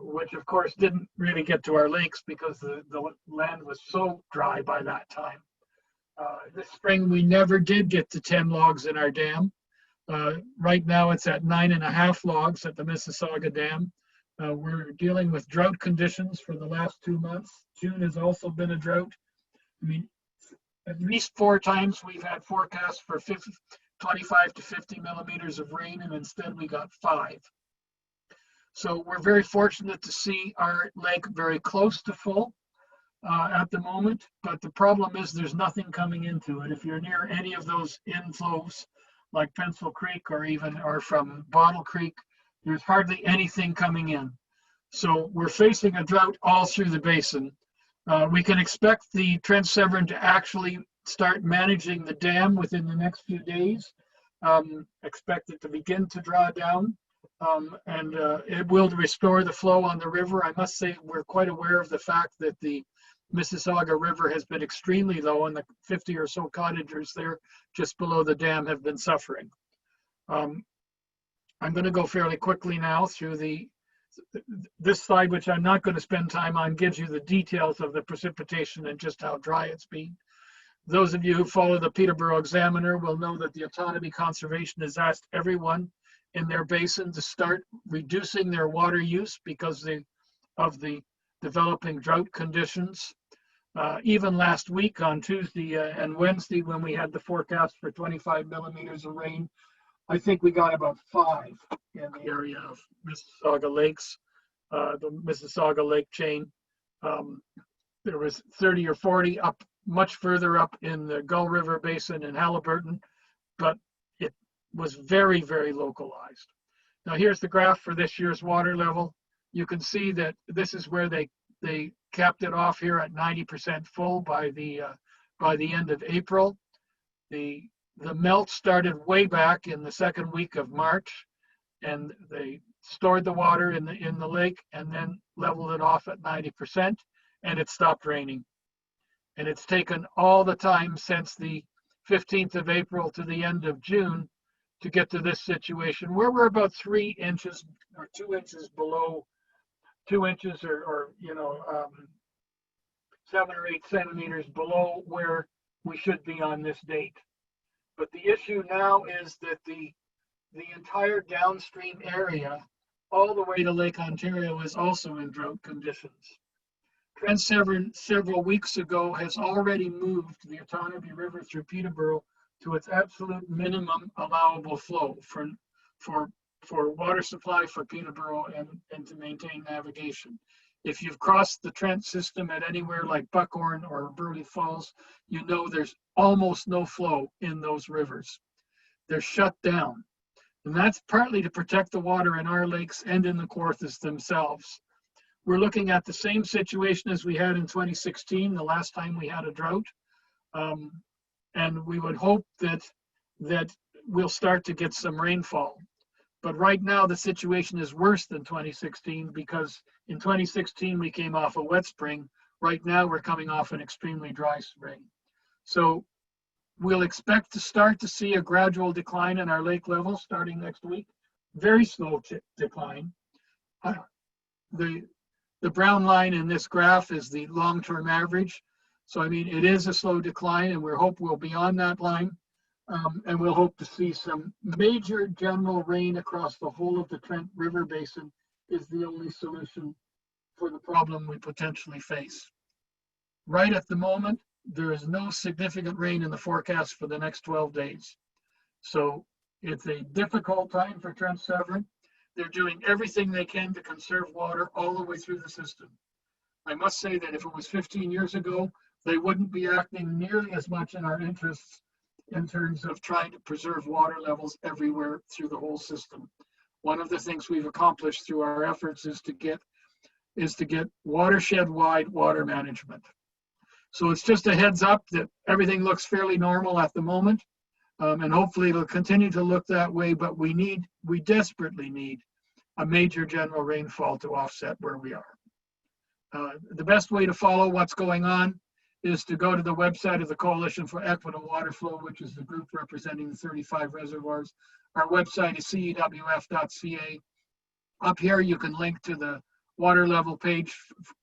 which of course didn't really get to our lakes because the land was so dry by that time. This spring, we never did get to 10 logs in our dam. Right now, it's at 9.5 logs at the Mississauga Dam. We're dealing with drought conditions for the last 2 months. June has also been a drought. I mean, at least 4 times we've had forecasts for 25 to 50 millimeters of rain, and instead we got 5. So we're very fortunate to see our lake very close to full at the moment, but the problem is there's nothing coming into it. If you're near any of those inflows, like Pencil Creek or from Bottle Creek, there's hardly anything coming in. So we're facing a drought all through the basin. We can expect the Trent Severn to actually start managing the dam within the next few days. Expect it to begin to draw down, and it will restore the flow on the river. I must say we're quite aware of the fact that the Mississauga River has been extremely low, and the 50 or so cottagers there just below the dam have been suffering. I'm going to go fairly quickly now through this slide, which I'm not going to spend time on, gives you the details of the precipitation and just how dry it's been. Those of you who follow the Peterborough Examiner will know that the Autonomy Conservation has asked everyone in their basin to start reducing their water use because of the developing drought conditions. Even last week on Tuesday and Wednesday, when we had the forecast for 25 millimeters of rain, I think we got about 5 in the area of Mississauga Lakes, the Mississauga Lake chain. There was 30 or 40 up, much further up in the Gull River Basin in Halliburton, but it was very, very localized. Now here's the graph for this year's water level. You can see that this is where they capped it off here at 90% full by the end of April. The melt started way back in the second week of March, and they stored the water in the lake and then leveled it off at 90%, and it stopped raining. And it's taken all the time since the 15th of April to the end of June to get to this situation where we're about 3 inches or 2 inches below 2 inches or 7 or 8 centimeters below where we should be on this date. But the issue now is that the entire downstream area, all the way to Lake Ontario, is also in drought conditions. Trent Severn several weeks ago has already moved the Autonomy River through Peterborough to its absolute minimum allowable flow for water supply for Peterborough and to maintain navigation. If you've crossed the Trent system at anywhere like Buckhorn or Burley Falls, you know there's almost no flow in those rivers. They're shut down. And that's partly to protect the water in our lakes and in the Kawarthas themselves. We're looking at the same situation as we had in 2016, the last time we had a drought. And we would hope that we'll start to get some rainfall. But right now the situation is worse than 2016 because in 2016 we came off a wet spring. Right now we're coming off an extremely dry spring. So we'll expect to start to see a gradual decline in our lake level starting next week. Very slow decline. The brown line in this graph is the long-term average. So I mean, it is a slow decline, and we hope we'll be on that line. And we'll hope to see some major general rain across the whole of the Trent River Basin is the only solution for the problem we potentially face. Right at the moment, there is no significant rain in the forecast for the next 12 days. So it's a difficult time for Trent Severn. They're doing everything they can to conserve water all the way through the system. I must say that if it was 15 years ago, they wouldn't be acting nearly as much in our interests in terms of trying to preserve water levels everywhere through the whole system. One of the things we've accomplished through our efforts is to get watershed-wide water management. So it's just a heads up that everything looks fairly normal at the moment, and hopefully it'll continue to look that way, but we desperately need a major general rainfall to offset where we are. The best way to follow what's going on is to go to the website of the Coalition for Equitable Water Flow, which is the group representing the 35 reservoirs. Our website is cewf.ca. Up here, you can link to the water level page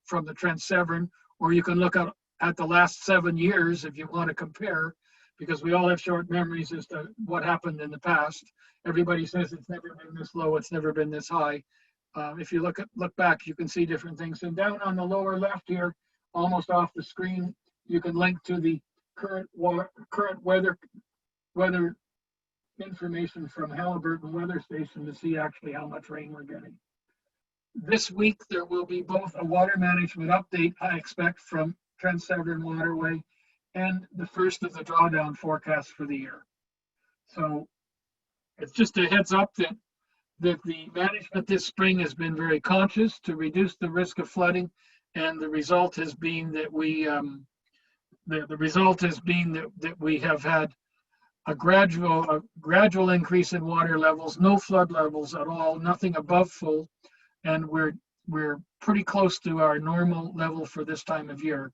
from the Trent Severn, or you can look at the last 7 years if you want to compare, because we all have short memories as to what happened in the past. Everybody says it's never been this low, it's never been this high. If you look back, you can see different things. And down on the lower left here, almost off the screen, you can link to the current weather information from Halliburton Weather Station to see actually how much rain we're getting. This week, there will be both a water management update, I expect, from Trent Severn Waterway, and the first of the drawdown forecast for the year. So it's just a heads up that the management this spring has been very conscious to reduce the risk of flooding, and the result has been that we have had a gradual increase in water levels, no flood levels at all, nothing above full, and we're pretty close to our normal level for this time of year.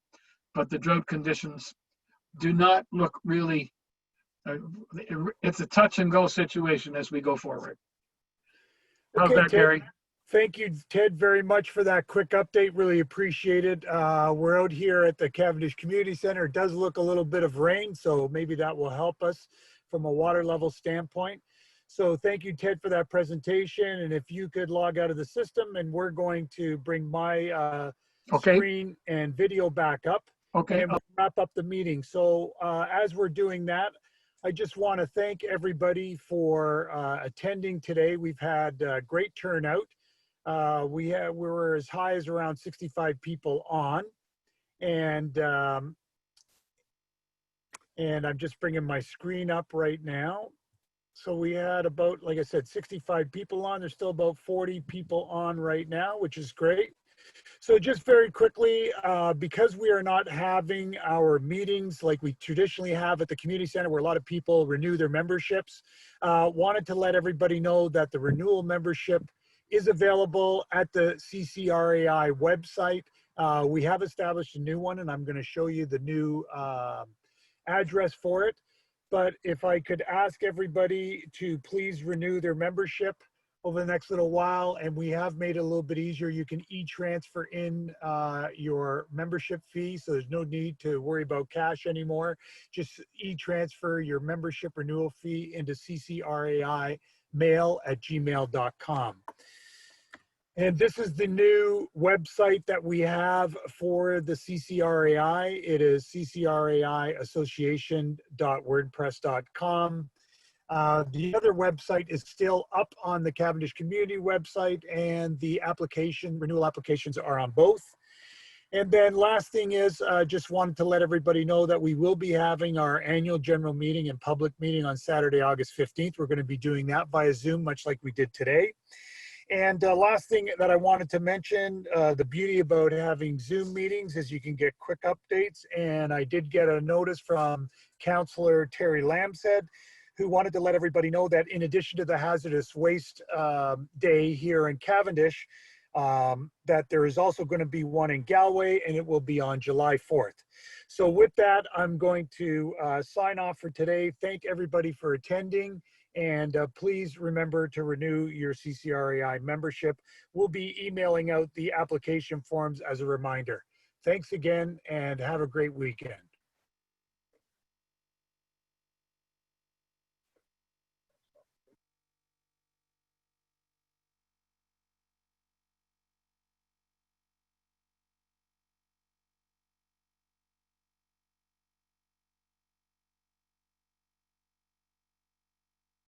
But the drought conditions do not look really. It's a touch and go situation as we go forward. How's that, Gary? Thank you, Ted, very much for that quick update. Really appreciate it. We're out here at the Cavendish Community Center. It does look a little bit of rain, so maybe that will help us from a water level standpoint. So thank you, Ted, for that presentation. And if you could log out of the system, and we're going to bring my screen and video back up. Okay. And we'll wrap up the meeting. So as we're doing that, I just want to thank everybody for attending today. We've had great turnout. We were as high as around 65 people on, and I'm just bringing my screen up right now. So we had about, like I said, 65 people on. There's still about 40 people on right now, which is great. So just very quickly, because we are not having our meetings like we traditionally have at the community center, where a lot of people renew their memberships, wanted to let everybody know that the renewal membership is available at the CCRAI website. We have established a new one, and I'm going to show you the new address for it. But if I could ask everybody to please renew their membership over the next little while, and we have made it a little bit easier. You can e-transfer in your membership fee, so there's no need to worry about cash anymore. Just e-transfer your membership renewal fee into ccraimail@gmail.com. And this is the new website that we have for the CCRAI. It is ccraiassociation.wordpress.com. The other website is still up on the Cavendish Community website, and the renewal applications are on both. And then last thing is, just wanted to let everybody know that we will be having our annual general meeting and public meeting on Saturday, August 15th. We're going to be doing that via Zoom, much like we did today. And last thing that I wanted to mention, the beauty about having Zoom meetings is you can get quick updates. And I did get a notice from Councillor Terry Lamshead, who wanted to let everybody know that in addition to the Hazardous Waste Day here in Cavendish, that there is also going to be one in Galway, and it will be on July 4th. So with that, I'm going to sign off for today. Thank everybody for attending. And please remember to renew your CCRAI membership. We'll be emailing out the application forms as a reminder. Thanks again, and have a great weekend.